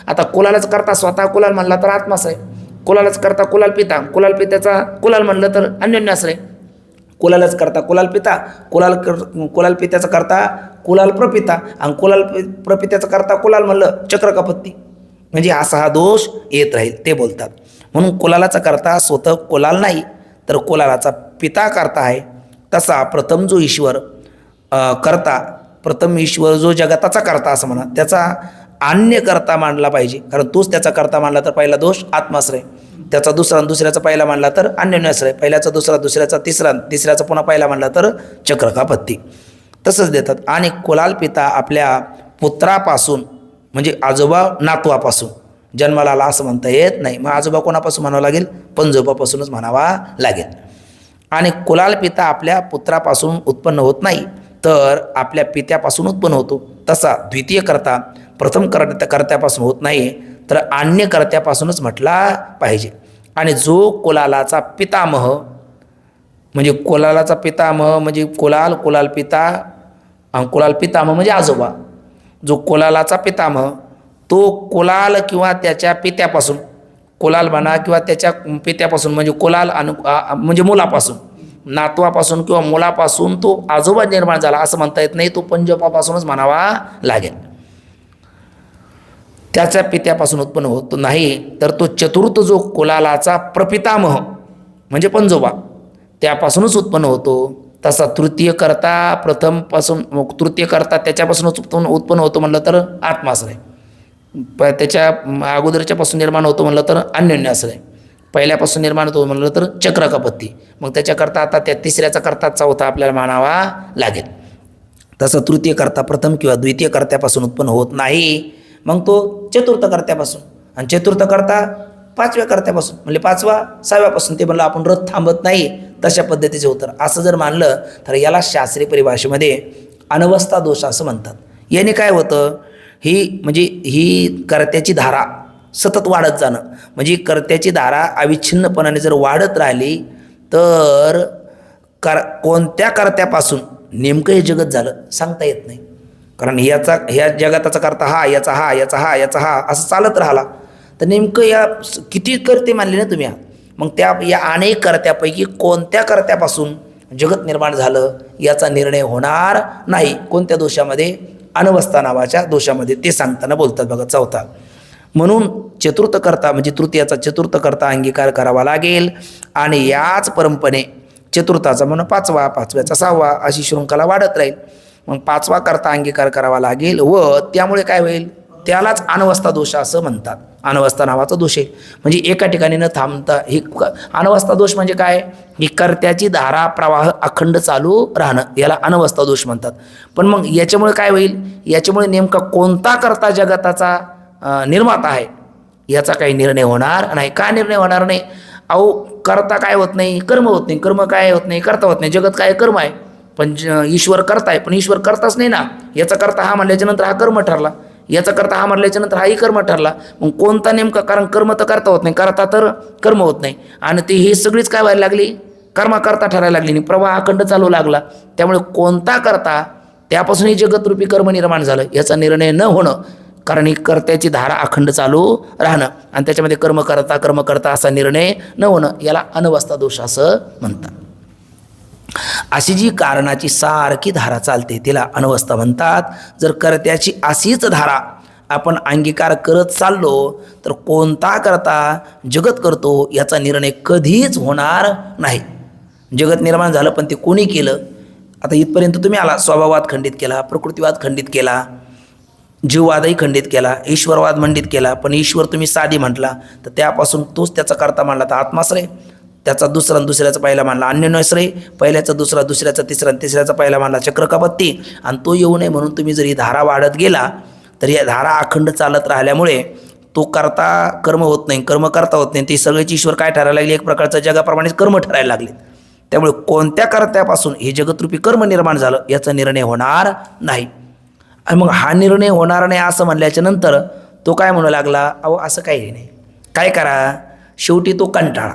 आता कुलालाचा करता स्वतः कुलाल म्हणला तर आत्माश्रय, कुलालाच करता कुलाल पिता, कुलाल पित्याचा कुलाल म्हणलं तर अन्योन्याश्रय. कुलालच करता कुलाल पिता, कुलाल पित्याचा करता कुलाल प्रपिता, आणि कुलाल प्रपित्याचा करता कुलाल म्हणलं चक्रकापत्ती. म्हणजे असा हा दोष येत राहील ते बोलतात. म्हणून कुलालाचा करता स्वतः कुलाल नाही तर कुलालाचा पिता करता आहे. तसा प्रथम जो ईश्वर करता, प्रथम ईश्वर जो जगताचा करता असं म्हणा, त्याचा अन्य करता मानला पाहिजे. कारण तोच त्याचा करता मानला तर पहिला दोष आत्माश्रय, त्याचा दुसऱ्याचा पहिला मानला तर अन्योन्याश्रय, पहिल्याचा दुसरा, दुसऱ्याचा तिसरा, तिसऱ्याचा पुन्हा पहिला मानला तर चक्रकापत्ती. तसंच देतात. आणि कुलाल पिता आपल्या पुत्रापासून म्हणजे आजोबा नातवापासून जन्माला आला असं म्हणता येत नाही. मग आजोबा कोणापासून म्हणावं लागेल, पंजोबापासूनच म्हणावा लागेल. आणि कुलाल पिता आपल्या पुत्रापासून उत्पन्न होत नाही तर आपल्या पित्यापासून उत्पन्न होतो. तसा द्वितीय करता प्रथम कर्त्यापासून होत नाही तर अन्य कर्त्यापासूनच म्हटला पाहिजे. आणि जो कुलालाचा पितामह म्हणजे कुलालाचा पितामह म्हणजे कुलाल पिता, कुलाल पितामह म्हणजे आजोबा. जो कुलालाचा पितामह तो कुलाल किंवा त्याच्या पित्यापासून, कुलाल म्हणा किंवा त्याच्या पित्यापासून म्हणजे कुलाल म्हणजे मुलापासून, नातवापासून किंवा मुलापासून तो आजोबा निर्माण झाला असं म्हणता येत नाही. तो पंजोबापासूनच म्हणावा लागेल. त्याच्या पित्यापासून उत्पन्न होत नाही तर तो चतुर्थ जो कुलालाचा प्रपितामह म्हणजे पंजोबा त्यापासूनच उत्पन्न होतो. तसा तृतीय करता प्रथमपासून, तृतीय करता त्याच्यापासूनच उत्पन्न होतो म्हणलं तर आत्माश्रय, त्याच्या अगोदरच्यापासून निर्माण होतो म्हणलं तर अन्योन्याश्रय, पहिल्यापासून निर्माण होतो म्हणलं तर चक्रकापत्ती. मग त्याच्याकरता आता त्या तिसऱ्याचा करता चौथा आपल्याला मानावा लागेल. तसं तृतीय करता प्रथम किंवा द्वितीय कर्त्यापासून उत्पन्न होत नाही, मग तो चतुर्थ कर्त्यापासून, आणि चतुर्थ कर्ता 5व्या कर्त्यापासून. म्हणजे 5वा 6व्यापासून. ते म्हणलं आपण रथ थांबत नाही, तशा पद्धतीचे उत्तर. असं जर मानलं तर याला शास्त्रीय परिभाषेमध्ये अनवस्था दोष असं म्हणतात. याने काय होतं, ही कर्त्याची धारा सतत वाढत जाणं. म्हणजे कर्त्याची धारा अविच्छिन्नपणाने जर वाढत राहिली तर कोणत्या कर्त्यापासून नेमकं हे जगत झालं सांगता येत नाही. कारण ह्या जगताचा कर्ता हा, याचा हा, याचा हा, याचा हा असं चालत राहिला तर नेमकं या किती कर्ते मानले ना तुम्ही. मग या अनेक कर्त्यापैकी कोणत्या कर्त्यापासून जगत निर्माण झालं याचा निर्णय होणार नाही. कोणत्या दोषामध्ये? अनवस्था नावाच्या दोषामध्ये. ते सांगताना बोलतात बघा. 4था, म्हणून चतुर्थ कर्ता म्हणजे तृतीयाचा चतुर्थ कर्ता अंगीकार करावा लागेल आणि याच परंपरेने चतुर्थाचा म्हणून 5वा, 5व्याचा 6वा अशी शृंखला वाढत राहील. मग 5वा कर्ता अंगीकार करावा लागेल व त्यामुळे काय होईल, त्यालाच अनवस्था दोष असं म्हणतात. अनवस्था नावाचा दोष आहे. म्हणजे एका ठिकाणी न थांबता. ही अनवस्था दोष म्हणजे काय, ही कर्त्याची धारा प्रवाह अखंड चालू राहणं याला अनवस्था दोष म्हणतात. पण मग याच्यामुळे काय होईल, याच्यामुळे नेमका कोणता कर्ता जगताचा निर्माता आहे याचा काही निर्णय होणार नाही. का निर्णय होणार नाही? अहो कर्ता काय होत नाही, कर्म होत नाही. कर्म काय होत नाही, कर्ता होत नाही. जगत काय कर्म आहे, पण ईश्वर करता आहे. पण ईश्वर करताच नाही ना. याचा करता हा म्हणल्याच्या नंतर हा कर्म ठरला, याचा करता हा म्हणल्याच्या नंतर हाही कर्म ठरला. मग कोणता नेमका, कारण कर्म तर करता होत नाही, करता तर कर्म होत नाही. आणि ते हे सगळीच काय व्हायला लागली, कर्माकर्ता ठरायला लागली. प्रवाह अखंड चालू लागला. त्यामुळे कोणता करता त्यापासूनही जगतरूपी कर्म निर्माण झालं याचा निर्णय न होणं. कारण ही कर्त्याची धारा अखंड चालू राहणं आणि त्याच्यामध्ये कर्मकर्ता असा निर्णय न होणं याला अनवस्था दोष असं म्हणतात. अशी जी कारणाची सारखी धारा चालते तिला अनवस्था म्हणतात. जर कर्त्याची अशीच धारा आपण अंगीकार करत चाललो तर कोणता करता जगत करतो याचा निर्णय कधीच होणार नाही. जगत निर्माण झालं पण ते कोणी केलं. आता इथपर्यंत तुम्ही आला. स्वभाववाद खंडित केला, प्रकृतीवाद खंडित केला, जीववादही खंडित केला, ईश्वरवाद खंडित केला. पण ईश्वर तुम्ही साधी म्हटला तर त्यापासून तोच त्याचा कर्ता मानला तर आत्माश्रय. त्याचा दुसरा दुसऱ्याचा पहिला मानला अन्योन्याश्रय. पहिल्याचा दुसरा, दुसऱ्याचा तिसरा, तिसऱ्याचा पहिला मानला चक्रकपत्ती. आणि तो येऊ नये म्हणून तुम्ही जर ही धारा वाढत गेला तर या धारा अखंड चालत राहिल्यामुळे तो करता कर्म होत नाही, कर्म करता होत नाही. ती सगळीची ईश्वर काय ठरायला लागली, एक प्रकारचं जगाप्रमाणेच कर्म ठरायला लागले. त्यामुळे कोणत्या कर्त्यापासून हे जगतरूपी कर्म निर्माण झालं याचा निर्णय होणार नाही. आणि मग हा निर्णय होणार नाही असं म्हणल्याच्या नंतर तो काय म्हणू लागला, अहो असं काही नाही, काय करा. शेवटी तो कंटाळा.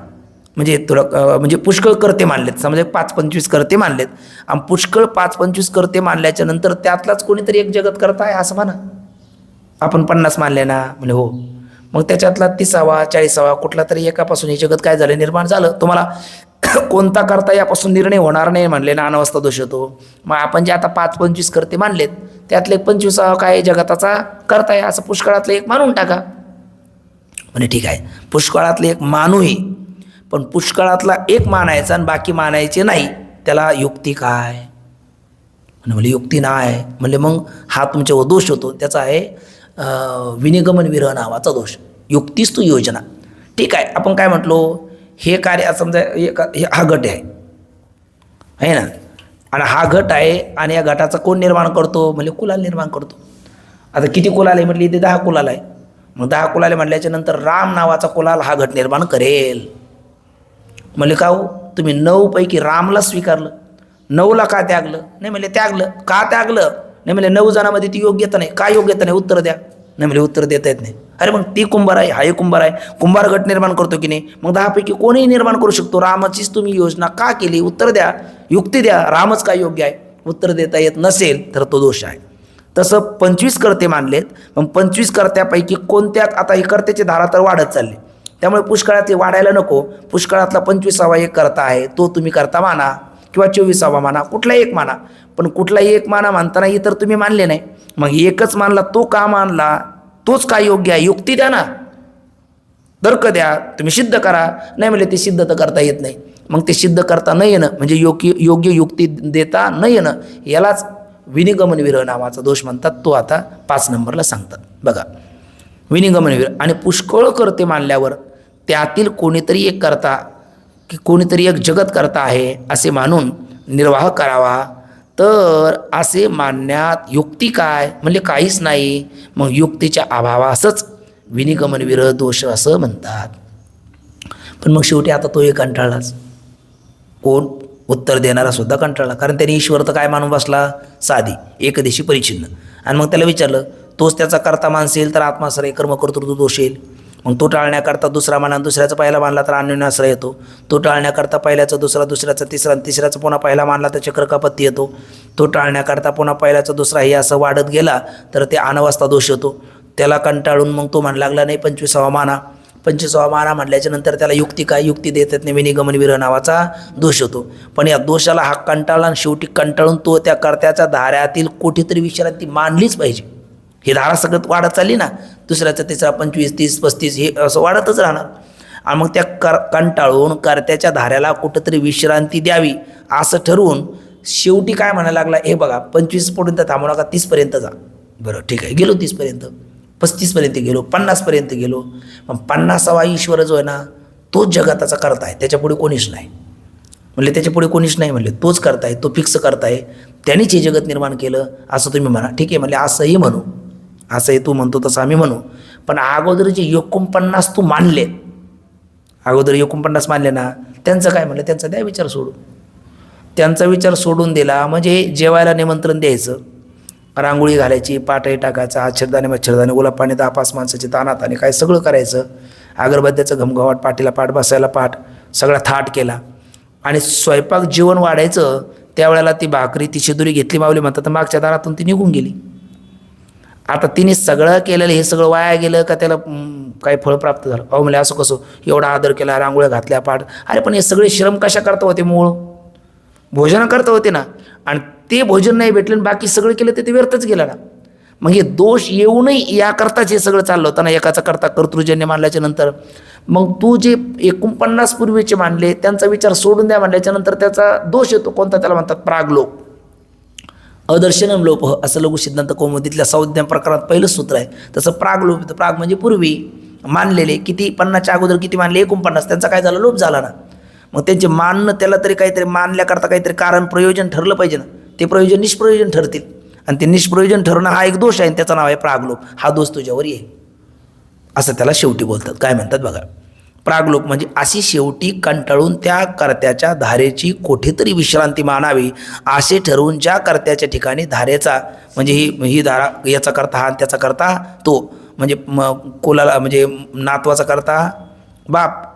म्हणजे म्हणजे पुष्कळ कर्ते मानलेत, समजा 5-25 कर्ते मानलेत. आणि पुष्कळ 5-25 कर्ते मानल्याच्या नंतर त्यातलाच कोणीतरी एक जगत करता आहे असं म्हणा. आपण 50 मानले ना, म्हणजे हो. मग त्याच्यातला 30वा 40वा कुठला तरी एकापासून हे जगत काय झालं, निर्माण झालं. तुम्हाला कोणता करता यापासून निर्णय होणार नाही म्हणले ना, अनवस्था दोष होतो. मग आपण जे आता 5-25 कर्ते मानलेत त्यातले 25वा काय जगताचा करता आहे असं पुष्कळातलं एक मानून टाका. म्हणजे ठीक आहे, पुष्कळातले एक मानूही, पण पुष्कळातला एक मानायचा आणि बाकी मानायचे नाही, त्याला युक्ती काय? म्हणजे युक्ती नाही म्हणजे मग हा तुमच्यावर दोष होतो. त्याचा आहे विनिगमन विरह नावाचा दोष. युक्तीच तू योजना. ठीक आहे, आपण काय म्हटलो, हे कार्य समजा हा गट आहे ना, आणि हा गट आहे आणि या गटाचा कोण निर्माण करतो, म्हणजे कुलाल निर्माण करतो. आता किती कुलाल आहे म्हटली, इथे 10 कुलाल आहे. मग 10 कुलाल म्हटल्याच्या नंतर राम नावाचा कुलाल हा गट निर्माण करेल. म्हणजे का हो, तुम्ही 9 पैकी रामला स्वीकारलं, 9ला का त्यागलं? नाही म्हणजे त्यागलं का त्यागलं? नाही म्हणजे 9 जणांमध्ये ती योग्यता नाही. का योग्यता नाही? उत्तर द्या. नाही म्हणजे उत्तर देता येत नाही. अरे मग ती कुंभार आहे, हाही कुंभार आहे, कुंभार गट निर्माण करतो की नाही? मग 10 पैकी कोणीही निर्माण करू शकतो. रामाचीच तुम्ही योजना का केली? उत्तर द्या, युक्ती द्या. रामच काय योग्य आहे? उत्तर देता येत नसेल तर तो दोष आहे. तसं 25 कर्ते मानलेत, पण 25 कर्त्यापैकी कोणत्या, आता ही कर्त्याची धारा तर वाढत चालली, त्यामुळे पुष्कळातली वाढायला नको. पुष्कळातला 25वा एक करता आहे, तो तुम्ही करता माना किंवा 24वा माना, कुठलाही एक माना. पण कुठलाही एक माना मानताना इतर तुम्ही मानले नाही. मग एकच मानला, तो का मानला, तोच काय योग्य आहे? युक्ती द्या ना, तर्क द्या, तुम्ही सिद्ध करा. नाही म्हणजे ते सिद्ध तर करता येत नाही. मग ते सिद्ध करता न येणं म्हणजे योग्य युक्ती देता न येणं यालाच विनिगमन विरह नावाचा दोष म्हणतात. तो आता 5 नंबरला सांगतात बघा. विनिगमन विरह. आणि पुष्कळ कर्ते मानल्यावर त्यातील कोणीतरी एक करता की कोणीतरी एक जगत करता आहे असे मानून निर्वाह करावा, तर असे मानण्यात युक्ती काय? म्हणजे काहीच नाही. मग युक्तीच्या अभावासच विनिगमन विरह दोष असं म्हणतात. पण मग शेवटी आता तोही कंटाळलाच. कोण? उत्तर देणारा सुद्धा कंटाळला, कारण त्याने ईश्वर तर काय मानून बसला? साधी एकदेशी परिच्छिन्न. आणि मग त्याला विचारलं, तोच त्याचा कर्ता मानसेल तर आत्माश्रय कर्म कर्तृत्व दोष येईल. मग तो टाळण्याकरता दुसरा माना, दुसऱ्याचा पहिला मानला तर अन्योन्याश्रय येतो. तो टाळण्याकरता पहिल्याचा दुसरा, दुसऱ्याचा तिसरा, तिसऱ्याचा पुन्हा पहिला मानला तर चक्रकापत्ती येतो. तो टाळण्याकरता पुन्हा पहिल्याचा दुसरा हे असं वाढत गेला तर ते अनवस्था दोष येतो. त्याला कंटाळून मग तो म्हणू लागला, नाही 25वा माना. 25वा माना म्हटल्याच्या नंतर त्याला युक्ती काय? युक्ती देतात नाही, विनिगमन विरह नावाचा दोष होतो. पण या दोषाला हा कंटाळला आणि शेवटी कंटाळून तो त्या कर्त्याच्या धाऱ्यातील कुठेतरी विश्रांती मानलीच पाहिजे. ही धारा सगळं वाढत चालली ना, दुसऱ्याचा तिसरा 25, 30, 35 हे असं वाढतच राहणार. आणि मग त्या कंटाळून कर्त्याच्या धाऱ्याला कुठंतरी विश्रांती द्यावी असं ठरवून शेवटी काय म्हणायला लागला, हे बघा 25पर्यंत थांबू नका, 30पर्यंत जा. बरं ठीक आहे, गेलो 30पर्यंत, 35पर्यंत गेलो, 50पर्यंत गेलो. पण 50वा ईश्वर जो आहे ना, तोच जगताचा करता आहे, त्याच्यापुढे कोणीच नाही. म्हणले त्याच्यापुढे कोणीच नाही, म्हणले तोच करताय, तो फिक्स करताय, त्यानेच हे जगत निर्माण केलं असं तुम्ही म्हणा. ठीक आहे म्हणले, असंही म्हणू, असंही तू म्हणतो तसं आम्ही म्हणू. पण अगोदर जे 49 तू मानले, अगोदर 49 मानले ना, त्यांचं काय म्हणलं? त्यांचा द्या विचार सोडून. त्यांचा विचार सोडून दिला म्हणजे जेवायला निमंत्रण द्यायचं, रांगोळी घालायची, पाटही टाकायचा, आच्छरदाने मच्छरदाने, गुलाब पाणी, 10-5 माणसाचे तानात आणि काय सगळं करायचं. अगरबत्त्याचं घमघवाट, पाठीला पाठ, बसायला पाठ, सगळा थाट केला. आणि स्वयंपाक जेवण वाढायचं त्यावेळेला ती भाकरी, ती शिदुरी घेतली मावली म्हणतात, मागच्या दारातून ती निघून गेली. आता तिने सगळं केलेलं हे सगळं वाया गेलं का त्याला काही फळ प्राप्त झालं? अहो म्हणजे असं कसं, एवढा आदर केला, रांगोळ्या घातल्या, पाठ. अरे पण हे सगळे श्रम कशा करता होते? मूळ भोजन करता होते ना, आणि ते भोजन नाही भेटलं आणि बाकी सगळं केलं ते व्यर्थच गेलं ना. मग हे दोष येऊ नये याकरताच हे सगळं चाललं होतं ना. एकाचा करता कर्तृजन्य मानल्याच्या नंतर मग तू जे 49 पूर्वीचे मानले त्यांचा विचार सोडून द्या म्हणल्याच्या नंतर त्याचा दोष येतो. कोणता? त्याला म्हणतात प्रागलोप, अदर्शनम लोप असं लघु सिद्धांत कौमुदीतल्या संज्ञा प्रकारात पहिलं सूत्र आहे. तसं प्रागलोप येतं. प्राग म्हणजे पूर्वी मानलेले. किती? 50च्या अगोदर किती मानले? 49. त्यांचा काय झाला? लोप झाला ना. मग त्यांचे मानणं, त्याला तरी काहीतरी मानल्याकरता काहीतरी कारण प्रयोजन ठरलं पाहिजे ना. ते प्रयोजन निष्प्रयोजन ठरतील आणि ते निष्प्रयोजन ठरणं हा एक दोष आहे, आणि त्याचं नाव आहे प्रागलोप. हा दोष तुझ्यावर येईल असं त्याला शेवटी बोलतात. काय म्हणतात बघा, प्रागलोप म्हणजे अशी शेवटी कंटाळून त्या कर्त्याच्या धारेची कुठेतरी विश्रांती मानावी असे ठरवून ज्या कर्त्याच्या ठिकाणी धारेचा म्हणजे ही धारा, याचा करता हा, त्याचा करता तो, म्हणजे कोलाला म्हणजे नातवाचा करता बाप,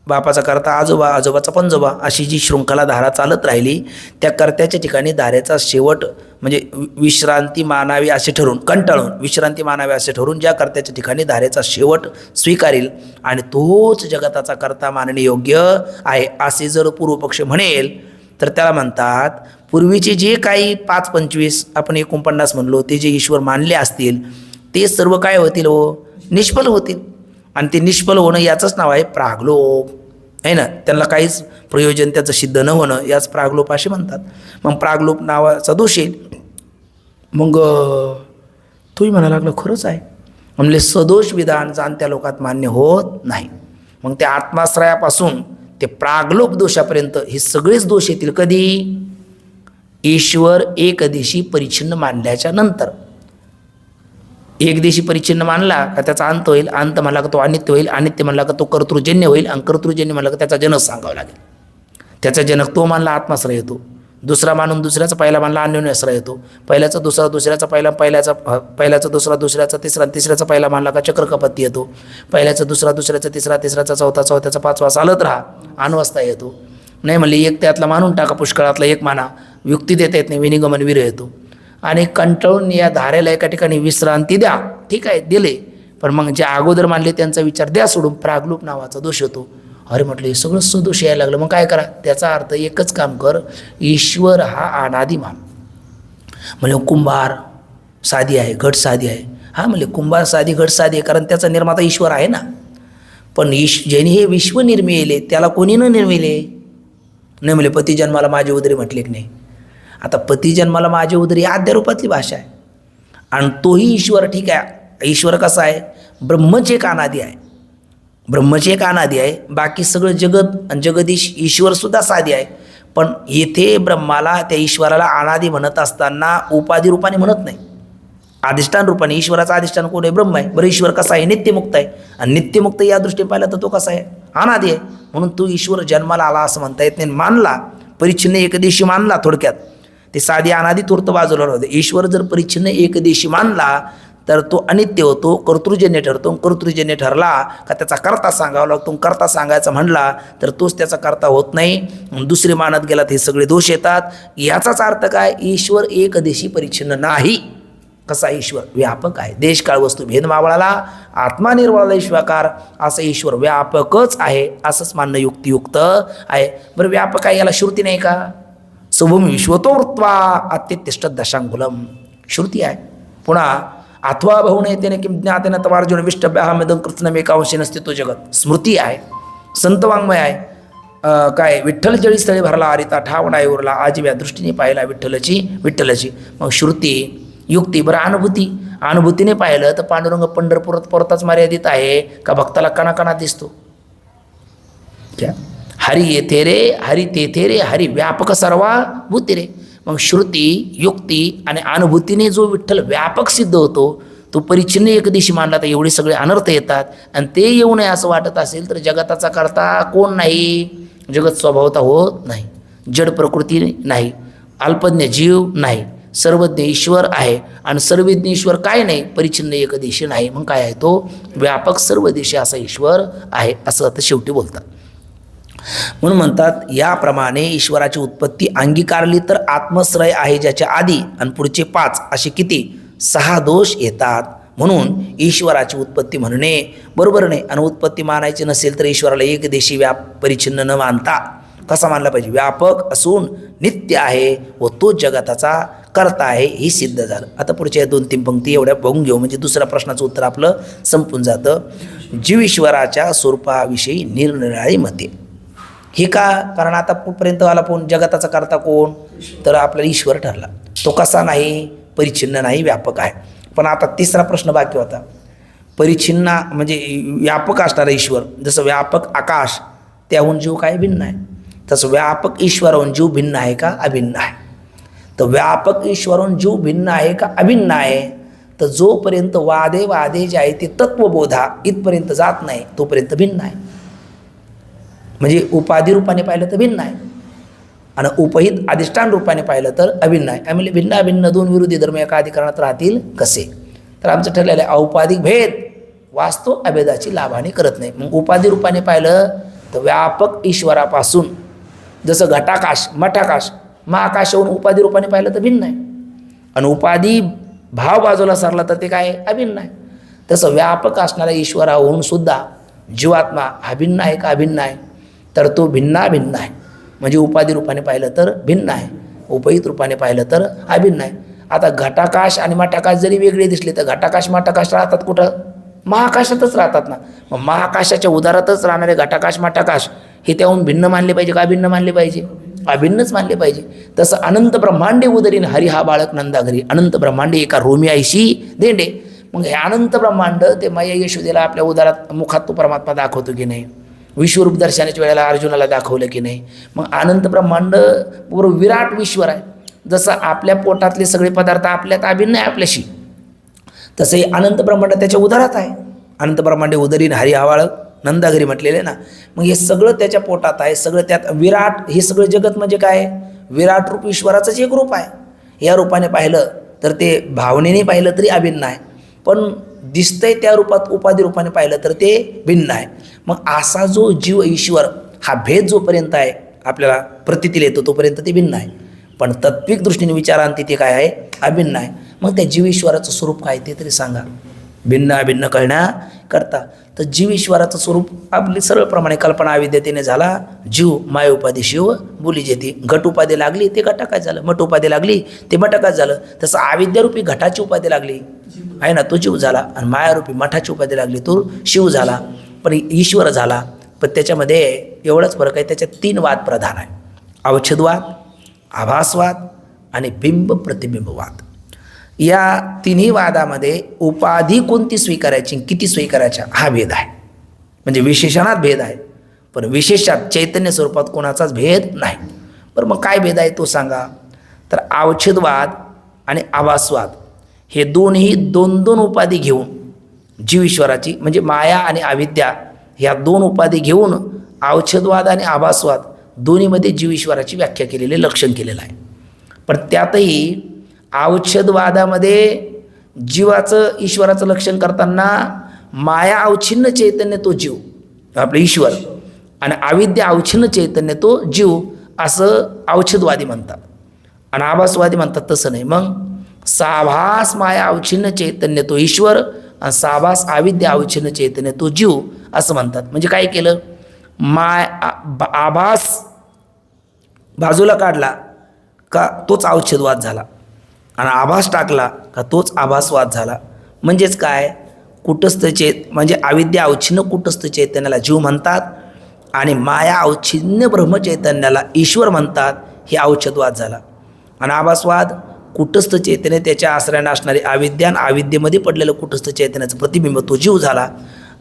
बापाचा करता आजोबा, आजोबाचा पंजोबा, अशी जी शृंखला धारा चालत राहिली त्या कर्त्याच्या ठिकाणी धारेचा शेवट म्हणजे विश्रांती मानावी असे ठरवून, कंटाळून विश्रांती मानावी असे ठरवून ज्या कर्त्याच्या ठिकाणी धारेचा शेवट स्वीकारेल आणि तोच जगताचा करता मानणे योग्य आहे असे जर पूर्वपक्ष म्हणेल तर त्याला म्हणतात पूर्वीचे जे काही 5-25 आपण 49 म्हणलो ते जे ईश्वर मानले असतील ते सर्व काय होतील? हो, निष्फल होतील. आणि ते निष्फल होणं याचंच नाव आहे प्रागलोप, आहे ना. त्यांना काहीच प्रयोजन त्याचं सिद्ध न होणं याच प्रागलोप असे म्हणतात. मग प्रागलोप नावाचा दोष येईल. मग तोही म्हणायला लागलं खरंच आहे म्हणजे सदोष विधान जाणत्या लोकात मान्य होत नाही. मग त्या आत्माश्रयापासून ते प्रागलोप दोषापर्यंत हे सगळेच दोष येतील. कधी? ईश्वर एकदेशी परिच्छिन्न मानल्याच्या नंतर. एकदेशी परिच्छिन्न मानला का त्याचा अंत होईल, अंत म्हणला का तो अनित्य होईल, अनित्य म्हणला का तो कर्तृजन्य होईल, आणि कर्तृजन्य म्हणला का त्याचा जनक सांगावा लागेल. त्याचा जनक तो मानला आत्माश्रय येतो, दुसरा मानून दुसऱ्याचा पहिला मानला अन्योन्याश्रय येतो, पहिल्याचा दुसरा, दुसऱ्याचा पहिला, पहिल्याचा दुसरा, दुसऱ्याचा तिसरा, तिसऱ्याचा पहिला मानला का चक्रकपत्ती येतो, पहिल्याचा दुसरा, दुसऱ्याचा तिसरा, तिसऱ्याचा चौथा, चौथ्याचा पाचवा चालत राहा, अनवस्था येतो. नाही म्हणले एक त्यातला मानून टाका, पुष्कळातला एक माना, युक्ती देता येत नाही, विनिगमन विरह येतो. आणि कंटाळून या धारेला एका ठिकाणी विश्रांती द्या. ठीक आहे, दिले. पण मग जे अगोदर मानले त्यांचा विचार द्या सोडून, प्रागलोप नावाचा दोष होतो. अरे म्हटलं हे सगळं सदोष यायला लागलं, मग काय करा? त्याचा अर्थ एकच काम कर, ईश्वर हा अनादी मान. म्हणजे कुंभार साधी आहे, घट साधी आहे. हा म्हणले कुंभार साधी, घट साधी आहे, कारण त्याचा निर्माता ईश्वर आहे ना. पण ज्याने हे विश्व निर्मिले त्याला कोणी न निर्मिले? नाही म्हणले पती जन्माला माझे उदरी म्हटले की नाही. आता पती जन्माला माझे उदरी आद्य रूपातली भाषा आहे, आणि तोही ईश्वर. ठीक आहे, ईश्वर कसा आहे? ब्रह्मच एक अनादी आहे, ब्रह्मच एक अनादी आहे. बाकी सगळं जगत आणि जगदीश ईश्वरसुद्धा साधी आहे. पण येथे ब्रह्माला, त्या ईश्वराला अनादी म्हणत असताना उपाधी रूपाने म्हणत नाही. अधिष्ठान रूपाने ईश्वराचा अधिष्ठान कोण आहे? ब्रह्म आहे. बरं, ईश्वर कसा आहे? नित्यमुक्त आहे. आणि नित्यमुक्त या दृष्टीने पाहिलं तर तो कसा आहे? अनादी आहे. म्हणून तो ईश्वर जन्माला आला असं म्हणता येत नाही. मानला, परिच्छिन्न एकदेशी मानला, थोडक्यात ते साधी अनादी तूर्त बाजूला होते. ईश्वर जर परिच्छिन्न एकदेशी मानला तर तो अनित्य होतो, कर्तृजन्य ठरतो. कर्तृजन्य ठरला का त्याचा कर्ता सांगावा लागतो. कर्ता सांगायचा म्हणला तर तोच त्याचा कर्ता होत नाही. दुसरे मानत गेला हे सगळे दोष येतात. याचाच अर्थ काय? ईश्वर एकदेशी परिच्छिन्न नाही. कसा ईश्वर? व्यापक आहे. देशकाळ वस्तू भेद मावळाला, आत्मा निर्वाळाला ईश्वाकार, असं ईश्वर व्यापकच आहे असंच मानणं युक्तियुक्त आहे. बरं, व्यापक आहे याला श्रुती नाही का? शुभम विश्वतो वृत्वा अत्यतिष्ठ दशांगुलम श्रुती आहे. पुन्हा अथवा बहु नयतेने किं ज्ञातेन तवार्जुन विष्टभ्याहमेदं कृत्स्नमेकांशी नसते तो जगत स्मृती आहे. संतवाङ्मय आहे. काय विठ्ठल जळी स्थळी भरला हरिता ठावणाय उरला आजीव्या दृष्टीने पाहिला विठ्ठलाची. मग श्रुती युक्ती. बरं, अनुभूतीने पाहिलं तर पांडुरंग पंढरपुरात परताच मर्यादित आहे का भक्ताला कणाकणात दिसतो? हरी येथे रे, हरी तेथे रे, हरी व्यापक सर्वा भूती रे. मग श्रुती, युक्ती आणि अनुभूतीने जो विठ्ठल व्यापक सिद्ध होतो तो परिच्छिन्न एकदिशी मानला तर एवढे सगळे अनर्थ येतात. आणि ते येऊ नये असं वाटत असेल तर जगताचा करता कोण नाही? जगत स्वभावता होत नाही, जड प्रकृती नाही, अल्पज्ञ जीव नाही, सर्वज्ञ ईश्वर आहे. आणि सर्वज्ञ ईश्वर काय नाही? परिच्छिन्न एकदेशी नाही. मग काय आहे? तो व्यापक सर्वदेशी असा ईश्वर आहे असं आता शेवटी बोलतात. म्हणून म्हणतात याप्रमाणे ईश्वराची उत्पत्ती अंगीकारली तर आत्मश्रय आहे ज्याच्या आधी आणि पुढचे 5 असे किती? 6 दोष येतात. म्हणून ईश्वराची उत्पत्ती म्हणणे बरोबर नाही. आणि उत्पत्ती मानायची नसेल तर ईश्वराला एकदेशी परिच्छिन्न न मानता कसा मानला पाहिजे? व्यापक असून नित्य आहे व तो जगताचा करता आहे हे सिद्ध झालं. आता पुढच्या 2-3 पंक्ती एवढ्या बघून घेऊ म्हणजे दुसऱ्या प्रश्नाचं उत्तर आपलं संपून जातं. जीव ईश्वराच्या स्वरूपाविषयी निरनिराळी मते. हे का? कारण आता पर्यंत आला कोण? जगताचा करता कोण? तर आपला ईश्वर ठरला. तो कसा नाही? परिच्छिन्न नाही, व्यापक आहे. पण आता तिसरा प्रश्न बाकी होता. परिच्छिन्न म्हणजे व्यापक असणारा ईश्वर, जसं व्यापक आकाश त्याहून जीव काय भिन्न आहे, तसं व्यापक ईश्वराहून जीव भिन्न आहे का? अभिन्न आहे. तर व्यापक ईश्वराहून जीव भिन्न आहे का अभिन्न आहे? तर जोपर्यंत वादे जे आहे ते तत्वबोधा इथपर्यंत जात नाही तोपर्यंत भिन्न आहे. म्हणजे उपाधी रूपाने पाहिलं तर भिन्न आहे आणि उपहित अधिष्ठान रूपाने पाहिलं तर अभिन्न आहे. आम्ही भिन्न अभिन्न 2 विरोधी धर्म एका अधिकरणात राहतील कसे? तर आमचं ठरलेलं आहे औपाधिक भेद वास्तव अभेदाची लाभाने करत नाही. मग उपाधी रूपाने पाहिलं तर व्यापक ईश्वरापासून जसं घटाकाश, मठाकाश, महाकाशाहून उपाधी रूपाने पाहिलं तर भिन्न आहे आणि उपाधी भाव बाजूला सरला तर ते काय? अभिन्न आहे. तसं व्यापक असणाऱ्या ईश्वराहून सुद्धा जीवात्मा हा भिन्न आहे का अभिन्न आहे? तर तो भिन्नाभिन्न आहे. म्हणजे उपाधी रूपाने पाहिलं तर भिन्न आहे, उपहित रूपाने पाहिलं तर अभिन्न आहे. आता घटाकाश आणि मठाकाश जरी वेगळे दिसले तर घटाकाश मठाकाश राहतात कुठं? महाकाशातच राहतात ना. मग महाकाशाच्या उदारातच राहणारे घटाकाश मठाकाश हे त्याहून भिन्न मानले पाहिजे का अभिन्न मानले पाहिजे? अभिन्नच मानले पाहिजे. तसं अनंत ब्रह्मांडे उदरीन हरी हा बाळक नंदाघरी. अनंत ब्रह्मांडे एका रोमी आईशी देंडे. मग हे अनंत ब्रह्मांड ते माया यशोदेला आपल्या उदारात मुखात तो परमात्मा दाखवतो की नाही? विश्वरूप दर्शनाच्या वेळेला अर्जुनाला दाखवलं की नाही? मग अनंत ब्रह्मांड बरोबर विराट ईश्वर आहे. जसं आपल्या पोटातले सगळे पदार्थ आपल्यात अभिन्न आहे आपल्याशी, तसं हे अनंत ब्रह्मांड त्याच्या उदारात आहे. अनंत ब्रह्मांडे उदरीन हरी हा नंदाघरी म्हटलेले ना. मग हे सगळं त्याच्या पोटात आहे, सगळं त्यात विराट. हे सगळं जगत म्हणजे काय? विराट रूप ईश्वराचंच एक रूप आहे. या रूपाने पाहिलं तर ते भावनेने पाहिलं तरी अभिन्न आहे, पण दिसतंय त्या रूपात उपाधी रूपाने पाहिलं तर ते भिन्न आहे. मग असा जो जीव ईश्वर हा भेद जोपर्यंत आहे आपल्याला प्रतीतील येतो तोपर्यंत ते भिन्न आहे, पण तत्विक दृष्टीने विचारांती ते काय आहे? अभिन्न आहे. मग त्या जीव ईश्वराचं स्वरूप काय ते तरी सांगा. भिन्न अभिन्न कळण्याकरता तर जीव ईश्वराचं स्वरूप आपली सरळप्रमाणे कल्पना अविद्यतेने झाला जीव, माय उपाधी शिव बोली जेती. घट उपाधी लागली ते घटाकाश झालं, मठ उपाधी लागली ते मठाकाश झालं. तसं अविद्यारूपी घटाची उपाधी लागली आहे ना, तो जीव झाला. आणि मायारूपी मठाची उपाधी लागली तो शिव झाला, पण ईश्वर झाला. पण त्याच्यामध्ये एवढाच फरक आहे, त्याच्यात 3 वाद प्रधान आहे: अवच्छेदवाद, आभासवाद आणि बिंब प्रतिबिंबवाद. या तिन्ही वादामध्ये उपाधी कोणती स्वीकारायची, किती स्वीकारायच्या हा भेद आहे. म्हणजे विशेषणात भेद आहे, पण विशेषात चैतन्य स्वरूपात कोणाचाच भेद नाही. बरं, मग काय भेद आहे तो सांगा. तर अवच्छेदवाद आणि आभासवाद हे दोन्ही दोन दोन उपाधी घेऊन जीव ईश्वराची म्हणजे माया आणि अविद्या ह्या दोन उपाधी घेऊन अवच्छेदवाद आणि आभासवाद दोन्हीमध्ये जीव ईश्वराची व्याख्या केलेली लक्षण केलेलं आहे. पण त्यातही अवच्छेदवादामध्ये जीवाचं ईश्वराचं लक्षण करताना माया अवच्छिन्न चैतन्य तो जीव आपले ईश्वर आणि अविद्या अवच्छिन्न चैतन्य तो जीव असं अवच्छेदवादी म्हणतात. आणि आभासवादी म्हणतात तसं नाही. मग साभास माया अवच्छिन्न चैतन्य तो ईश्वर आणि साभास अविद्या अवच्छिन्न चैतन्य तो जीव असं म्हणतात. म्हणजे काय केलं, आभास बाजूला काढला का तोच अवच्छेदवाद झाला आणि आभास टाकला का तोच आभासवाद झाला. म्हणजेच काय, कुटस्थ म्हणजे अविद्या अवच्छिन्न कुटस्थ चैतन्याला जीव म्हणतात आणि माया अवच्छिन्न ब्रह्मचैतन्याला ईश्वर म्हणतात. हे अवच्छेदवाद झाला. आणि आभासवाद कुटस्थ चैतन्य त्याच्या आश्रयाने असणारी अविद्या आणि अविद्येमध्ये पडलेलं कुटस्थ चैतन्याचं प्रतिबिंब तो जीव झाला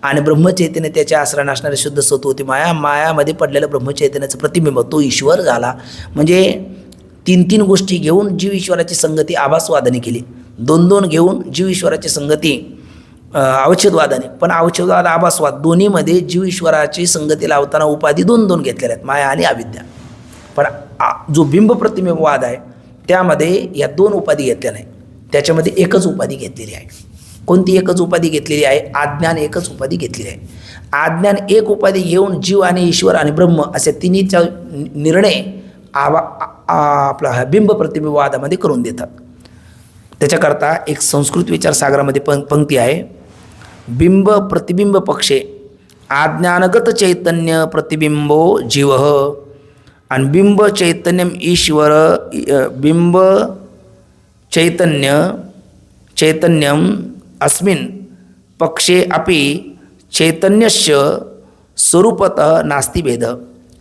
आणि ब्रह्मचैतन्य त्याच्या आश्रयाने असणारे शुद्ध सत्व होती माया, मायामध्ये पडलेलं ब्रह्मचैतन्याचं प्रतिबिंब तो ईश्वर झाला. म्हणजे तीन तीन गोष्टी घेऊन जीव ईश्वराची संगती आभासवादाने केली, दोन दोन घेऊन जीव ईश्वराची संगती अवच्छेदवादाने. पण अवच्छेदवाद आभासवाद दोन्हीमध्ये जीव ईश्वराची संगती लावताना उपाधी दोन दोन घेतलेल्या आहेत, माया आणि अविद्या. पण जो बिंब प्रतिबिंबवाद आहे त्यामध्ये या दोन उपाधी घेतल्या नाही, त्याच्यामध्ये एकच उपाधी घेतलेली आहे. कोणती एकच उपाधी घेतलेली आहे, आज्ञान एकच उपाधी घेतलेली आहे. आज्ञान एक उपाधी घेऊन जीव आणि ईश्वर आणि ब्रह्म असे तिन्हीचा निर्णय आपला बिंब प्रतिबिंबवादामध्ये करून देतात. त्याच्याकरता एक संस्कृत विचारसागरामध्ये पंक्ती आहे, बिंब प्रतिबिंब पक्षे आज्ञानगत चैतन्य प्रतिबिंबो जीव आणि बिंब चैतन्यम ईश्वर बिंब चैतन्यम अस्मिन् पक्षे अपि चैतन्यस्य स्वरूपतः नास्ति भेद.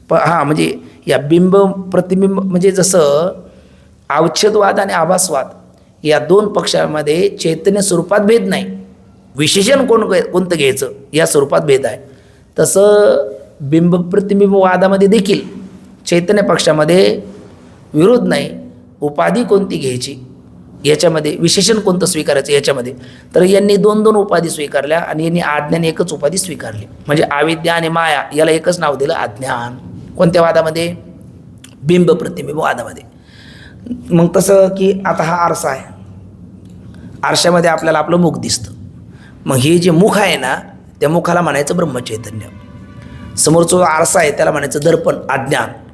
म्हणजे या बिंब प्रतिबिंब म्हणजे जसं अवच्छेदवाद आणि आभासवाद या दोन पक्षामध्ये चैतन्य स्वरूपात भेद नाही, विशेषण कोणतं घ्यायचं या स्वरूपात भेद आहे. तसं बिंब प्रतिबिंबवादामध्ये देखील चैतन्य पक्षामध्ये विरोध नाही, उपाधी कोणती घ्यायची याच्यामध्ये विशेषण कोणतं स्वीकारायचं याच्यामध्ये. तर यांनी दोन दोन उपाधी स्वीकारल्या आणि यांनी आज्ञान एकच उपाधी स्वीकारली. म्हणजे अविद्या आणि माया याला एकच नाव दिलं अज्ञान. कोणत्या वादामध्ये, बिंब प्रतिबिंब वादामध्ये. मग तसं की आता हा आरसा आहे, आरशामध्ये आपल्याला आपलं मुख दिसतं. मग हे जे मुख आहे ना त्या मुखाला म्हणायचं ब्रह्मचैतन्य. समोरचा जो आरसा आहे त्याला म्हणायचं दर्पण,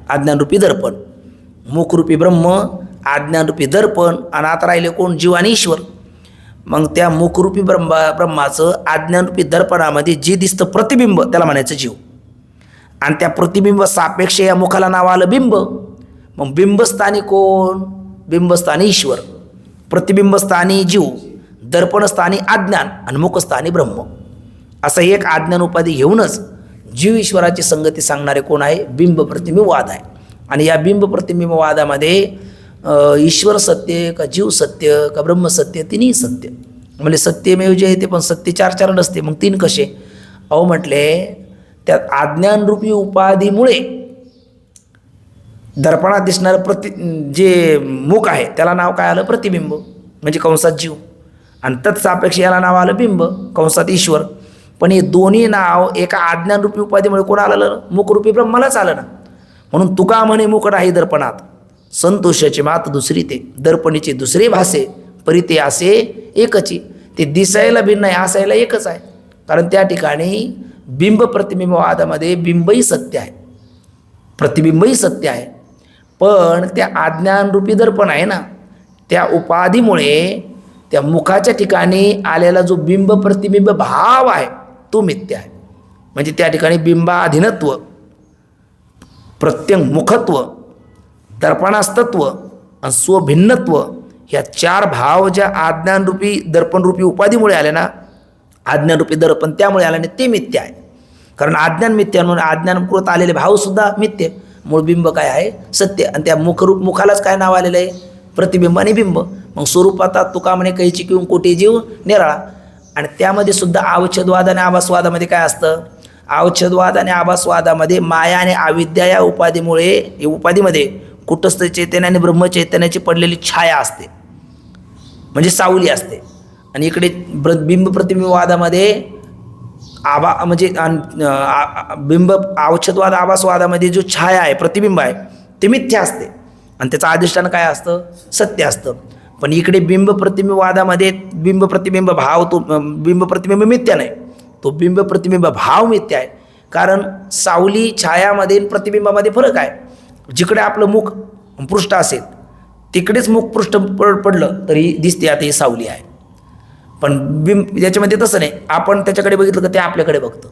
अज्ञानरूपी दर्पण. मुखरूपी ब्रह्म, आज्ञानरूपी दर्पण आणि आता राहिले कोण, जीव आणि ईश्वर. मग त्या मुखरूपी ब्रह्माचं अज्ञानरूपी दर्पणामध्ये जे दिसतं प्रतिबिंब त्याला म्हणायचं जीव. आणि त्या प्रतिबिंब सापेक्ष या मुखाला नाव आलं बिंब. मग बिंबस्थानी कोण, बिंबस्थानी ईश्वर, प्रतिबिंबस्थानी जीव, दर्पणस्थानी अज्ञान आणि मुखस्थानी ब्रह्म. असं एक अज्ञान उपाधी घेऊनच जीव ईश्वराची संगती सांगणारे कोण आहे, बिंब प्रतिबिंबवाद आहे. आणि या बिंब प्रतिबिंबवादामध्ये ईश्वर सत्य का जीव सत्य का ब्रह्म सत्य, तिन्ही सत्य. म्हणजे सत्यमेव जे आहे ते पण सत्य चार नसते. मग तीन कसे, अहो म्हटले त्यात अज्ञानरूपी उपाधीमुळे दर्पणात दिसणारं जे मुख आहे त्याला नाव काय आलं, प्रतिबिंब म्हणजे कंसात जीव. आणि तत्सापेक्ष याला नाव आलं बिंब कंसात ईश्वर. पण हे दोन्ही नाव एका अज्ञानरूपी उपाधीमुळे कोण आलं, मुखरूपी ब्रह्मालाच आलं ना. म्हणून तुका म्हणे मुख नाही दर्पणात, संतोषाची मात दुसरी ते, दर्पणीचे दुसरे भासे परी ते असे एकची. ते दिसायला भिन्न आहे, असायला एकच आहे. कारण त्या ठिकाणी बिंब प्रतिबिंबवादामध्ये बिंबही सत्य आहे, प्रतिबिंबही सत्य आहे. पण त्या अज्ञानरूपी दर्पण आहे ना त्या उपाधीमुळे त्या मुखाच्या ठिकाणी आलेला जो बिंब प्रतिबिंब भाव आहे तो मिथ्या आहे. म्हणजे त्या ठिकाणी बिंबाधीनत्व, प्रत्यंगमुखत्व, दर्पणास्तत्व आणि स्वभिन्नत्व ह्या चार भाव ज्या अज्ञानरूपी दर्पणरूपी उपाधीमुळे आले ना, अज्ञानरूपी दर्पण त्यामुळे आले नाही, ते मिथ्या आहे. कारण अज्ञान मिथ्या म्हणून अज्ञानकृत आलेले भावसुद्धा मिथ्य. मूळ बिंब काय आहे, सत्य. आणि त्या मुखालाच काय नाव आलेलं आहे, प्रतिबिंब आणि बिंब. मग स्वरूपात तुका म्हणे कैची किंवा कोटी जीव निराळा. आणि त्यामध्ये सुद्धा अवच्छेदवाद आणि आभासवादामध्ये काय असतं, अवच्छेदवाद आणि आभासवादामध्ये माया आणि अविद्या या उपाधीमध्ये कुटस्थ चैतन्य आणि ब्रह्मचैतन्याची पडलेली छाया असते. म्हणजे सावली असते. आणि इकडे बिंब प्रतिबिंबवादामध्ये म्हणजे बिंब अवच्छेदवाद आभासवादामध्ये जो छाया आहे, प्रतिबिंब आहे, ते मिथ्या असते आणि त्याचं अधिष्ठान काय असतं? सत्य असतं. पण इकडे बिंब प्रतिबिंबवादामध्ये बिंब प्रतिबिंब भाव, तो बिंब प्रतिबिंब मिथ्या नाही, तो बिंब प्रतिबिंब भाव मिथ्या आहे. कारण सावली छायामध्ये प्रतिबिंबामध्ये फरक आहे. जिकडे आपलं मुख पृष्ठ असेल तिकडेच मुख पृष्ठ पडलं तरी दिसते आता ही सावली आहे. पण बिंब याच्यामध्ये तसं नाही, आपण त्याच्याकडे बघितलं की ते आपल्याकडे बघतं,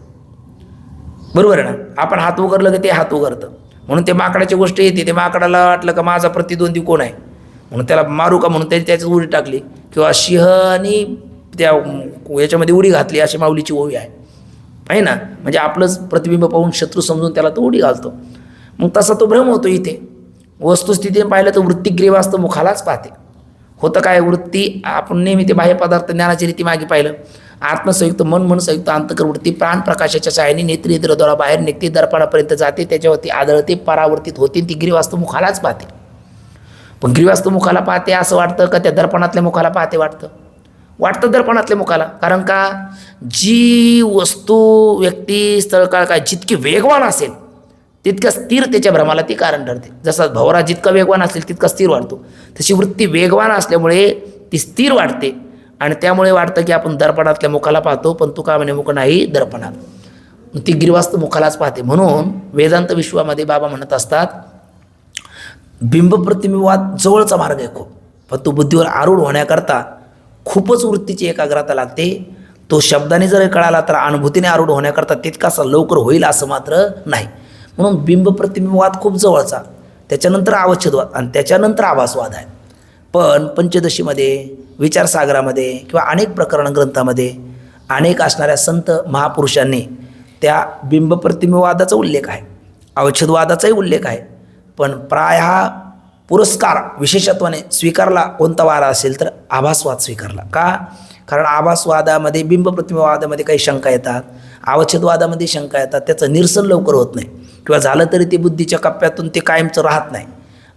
बरोबर आहे ना. आपण हात उघडलं की ते हात उघडतं. म्हणून ते माकडाची गोष्ट येते, ते माकडाला वाटलं का माझा प्रतिद्वंदी कोण आहे म्हणून त्याला मारू का म्हणून त्याच्यात उडी टाकली, किंवा सिंहाने त्या याच्यामध्ये उडी घातली, अशी माऊलीची ओवी आहे ना. म्हणजे आपलंच प्रतिबिंब पाहून शत्रू समजून त्याला तो उडी घालतो. मग तसा तो भ्रम होतो. इथे वस्तुस्थितीने पाहिलं तर वृत्ती ग्रीवास्त मुखालाच पाहते. होतं काय? वृत्ती आपण नेहमी ते बाह्य पदार्थ ज्ञानाची रीती मागे पाहिलं. आत्मसंयुक्त मन, मनसंयुक्त अंतकर वृत्ती प्राण प्रकाशाच्या छायाने नेत्रेंद्रद्वारा बाहेर निघते, दर्पणापर्यंत जाते, त्याच्यावरती आदळते, परावर्तित होते, ती ग्रीवास्त मुखालाच पाहते. पण ग्रीवास्त मुखाला पाहते असं वाटतं का त्या दर्पणातल्या मुखाला पाहते? वाटतं दर्पणातल्या मुखाला. कारण का? जी वस्तू, व्यक्ती, स्थळ, काळ काय जितकी वेगवान असेल तितका स्थिर त्याच्या भ्रमाला ती कारण ठरते. जसा भवरा जितका वेगवान असेल तितका स्थिर वाटतो, तशी वृत्ती वेगवान असल्यामुळे ती स्थिर वाटते आणि त्यामुळे वाटतं की आपण दर्पणातल्या मुखाला पाहतो, पण तुका म्हणे मुख नाही दर्पणात, ती ग्रीवास्त मुखालाच पाहते. म्हणून वेदांत विश्वामध्ये बाबा म्हणत असतात बिंब प्रतिबिंबवाद जवळचा मार्ग आहे खूप, पण तो बुद्धीवर आरूढ होण्याकरता खूपच वृत्तीची एकाग्रता लागते. तो शब्दाने जर कळाला तर अनुभूतीने आरूढ होण्याकरता तितकासा लवकर होईल असं मात्र नाही. म्हणून बिंब प्रतिबिंबवाद खूप जवळचा, त्याच्यानंतर अवच्छेदवाद आणि त्याच्यानंतर आभासवाद आहे. पण पंचदशीमध्ये, विचारसागरामध्ये किंवा अनेक प्रकरण ग्रंथामध्ये अनेक असणाऱ्या संत महापुरुषांनी त्या बिंब प्रतिबिंबवादाचा उल्लेख आहे, अवच्छेदवादाचाही उल्लेख आहे. पण प्रायः पुरस्कार विशेषत्वाने स्वीकारला कोणता वारा असेल तर आभासवाद स्वीकारला. का? कारण आभासवादामध्ये, बिंब प्रतिबिंबवादामध्ये काही शंका येतात, अवच्छेदवादामध्ये शंका येतात, त्याचं निरसन लवकर होत नाही किंवा झालं तरी ते बुद्धीच्या कप्प्यातून ते कायमचं राहत नाही.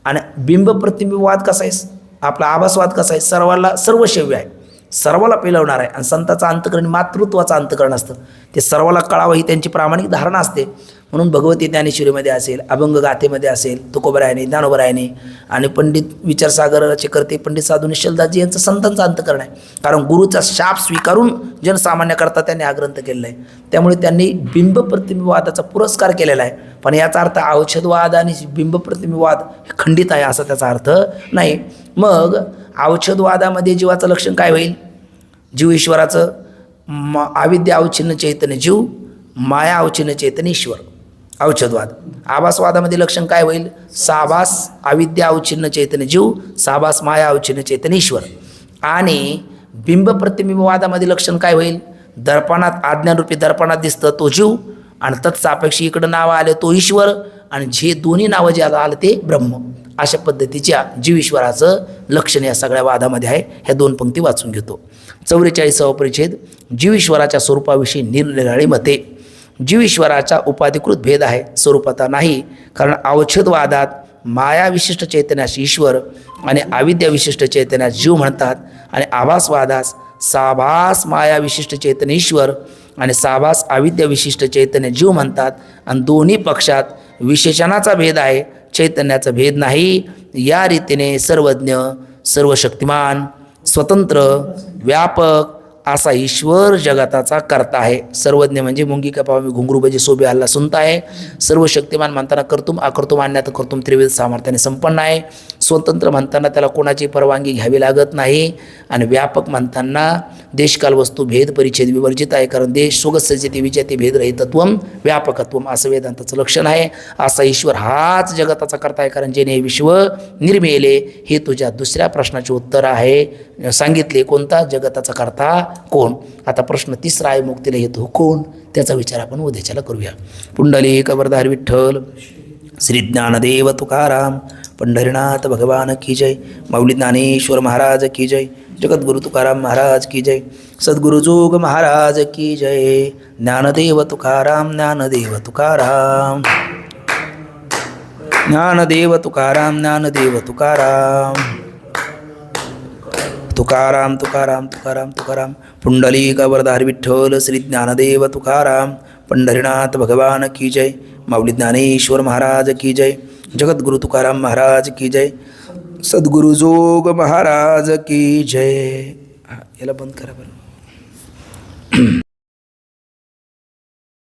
आणि बिंब प्रतिबिंबवाद कसा आहे, आपला आभासवाद कसा आहे, सर्वशव्य आहे, सर्वाला पेलवणार आहे. आणि संताचं अंतकरण मातृत्वाचं अंतकरण असतं, ते सर्वाला कळावं ही त्यांची प्रामाणिक धारणा असते. म्हणून भगवती ज्ञानेश्वरीमध्ये असेल, अभंगगाथेमध्ये असेल, तुकोबरायाने, ज्ञानोबरायाने आणि पंडित विचारसागराचे करते पंडित साधू निश्चलदासजी यांचं संतांचं अंतकरण आहे. कारण गुरुचा शाप स्वीकारून जनसामान्याकरता त्यांनी हा ग्रंथ केलेला आहे. त्यामुळे त्यांनी बिंब प्रतिबिंबवादाचा पुरस्कार केलेला आहे. पण याचा अर्थ अवच्छेदवाद आणि बिंब प्रतिबिंबवाद खंडित आहे असा त्याचा अर्थ नाही. मग अवच्छेदवादामध्ये जीवाचं लक्षण काय होईल? जीव ईश्वराचं, अविद्या अवच्छिन्न चैतन्य जीव, माया अवच्छिन्न चैतन्य ईश्वर, अवच्छेदवाद. आभासवादामध्ये लक्षण काय होईल? साभास अविद्या अवच्छिन्न चैतन्य जीव, साभास माया अवच्छिन्न चैतन्य ईश्वर. आणि बिंब प्रतिबिंबवादामध्ये लक्षण काय होईल? दर्पणात, आज्ञानरूपी दर्पणात दिसतं तो जीव आणि तत्सापेक्ष इकडं नावं आले तो ईश्वर, आणि जे दोन्ही नावं जे आलं ते ब्रह्म. अशा पद्धतीच्या जीव ईश्वराचं लक्षण या सगळ्या वादामध्ये आहे. ह्या दोन पंक्ती वाचून घेतो. 44वा परिच्छेद, जीव ईश्वराच्या स्वरूपाविषयी निरनिराळी मते. जीव ईश्वराचा उपाधिकृत भेद आहे, स्वरूपाचा नाही. कारण अवच्छेदवादात माया विशिष्ट चैतन्यास ईश्वर आणि अविद्या विशिष्ट चैतन्यास जीव म्हणतात, आणि आभासवादास साभास माया विशिष्ट चैतन्य ईश्वर आणि साभास अविद्या विशिष्ट चैतन्य जीव म्हणतात. आणि दोन्ही पक्षात विशेषणाचा भेद आहे, चैतन्याचा भेद नाही. या रीतीने सर्वज्ञ, सर्वशक्तिमान, स्वतंत्र, व्यापक असा ईश्वर जगताचा करता आहे. सर्वज्ञ म्हणजे मुंगी का पावा मी घुंगरू बजे सोबे हल्ला सुनता आहे. सर्वशक्तिमान म्हणताना कर्तुम अकर्तुम आणण्यात कर्तुम त्रिवेद सामर्थ्याने संपन्न आहे. स्वतंत्र म्हणताना त्याला कोणाची परवानगी घ्यावी लागत नाही. आणि व्यापक म्हणताना देशकाल वस्तू भेद परिच्छेद विवर्जित आहे. कारण देश सुगत विजयते भेद रहितत्वम व्यापकत्वम असं वेदांताचं लक्षण आहे. असा ईश्वर हाच जगताचा करता आहे. कारण जेणे विश्व निर्मिले हे तुझ्या दुसऱ्या प्रश्नाचे उत्तर आहे. सांगितले कोणता? जगताचा करता कोण? आता प्रश्न तिसरा आहे, मुक्तीला येतो कोण? त्याचा विचार आपण उद्याच्याला करूया. पुंडलिक वरदार विठ्ठल, श्री ज्ञानदेव तुकाराम, पंढरीनाथ भगवान की जय. माऊली ज्ञानेश्वर महाराज की जय. जगद्गुरु तुकाराम महाराज की जय. सद्गुरु जोग महाराज की जय. ज्ञानदेव तुकाराम, ज्ञानदेव तुकाराम, ज्ञानदेव तुकाराम, ज्ञानदेव तुकाराम. तुकाराम तुकाराम तुकाराम तुकाराम. पुंडलिक वरदारी विठ्ठल श्री ज्ञानदेव तुकाराम. पंढरीनाथ भगवान की जय. माऊली ज्ञानेश्वर महाराज की जय. जगद्गुरु तुकाराम महाराज की जय. सद्गुरु जोग महाराज की जय. याला बंद करा बरं.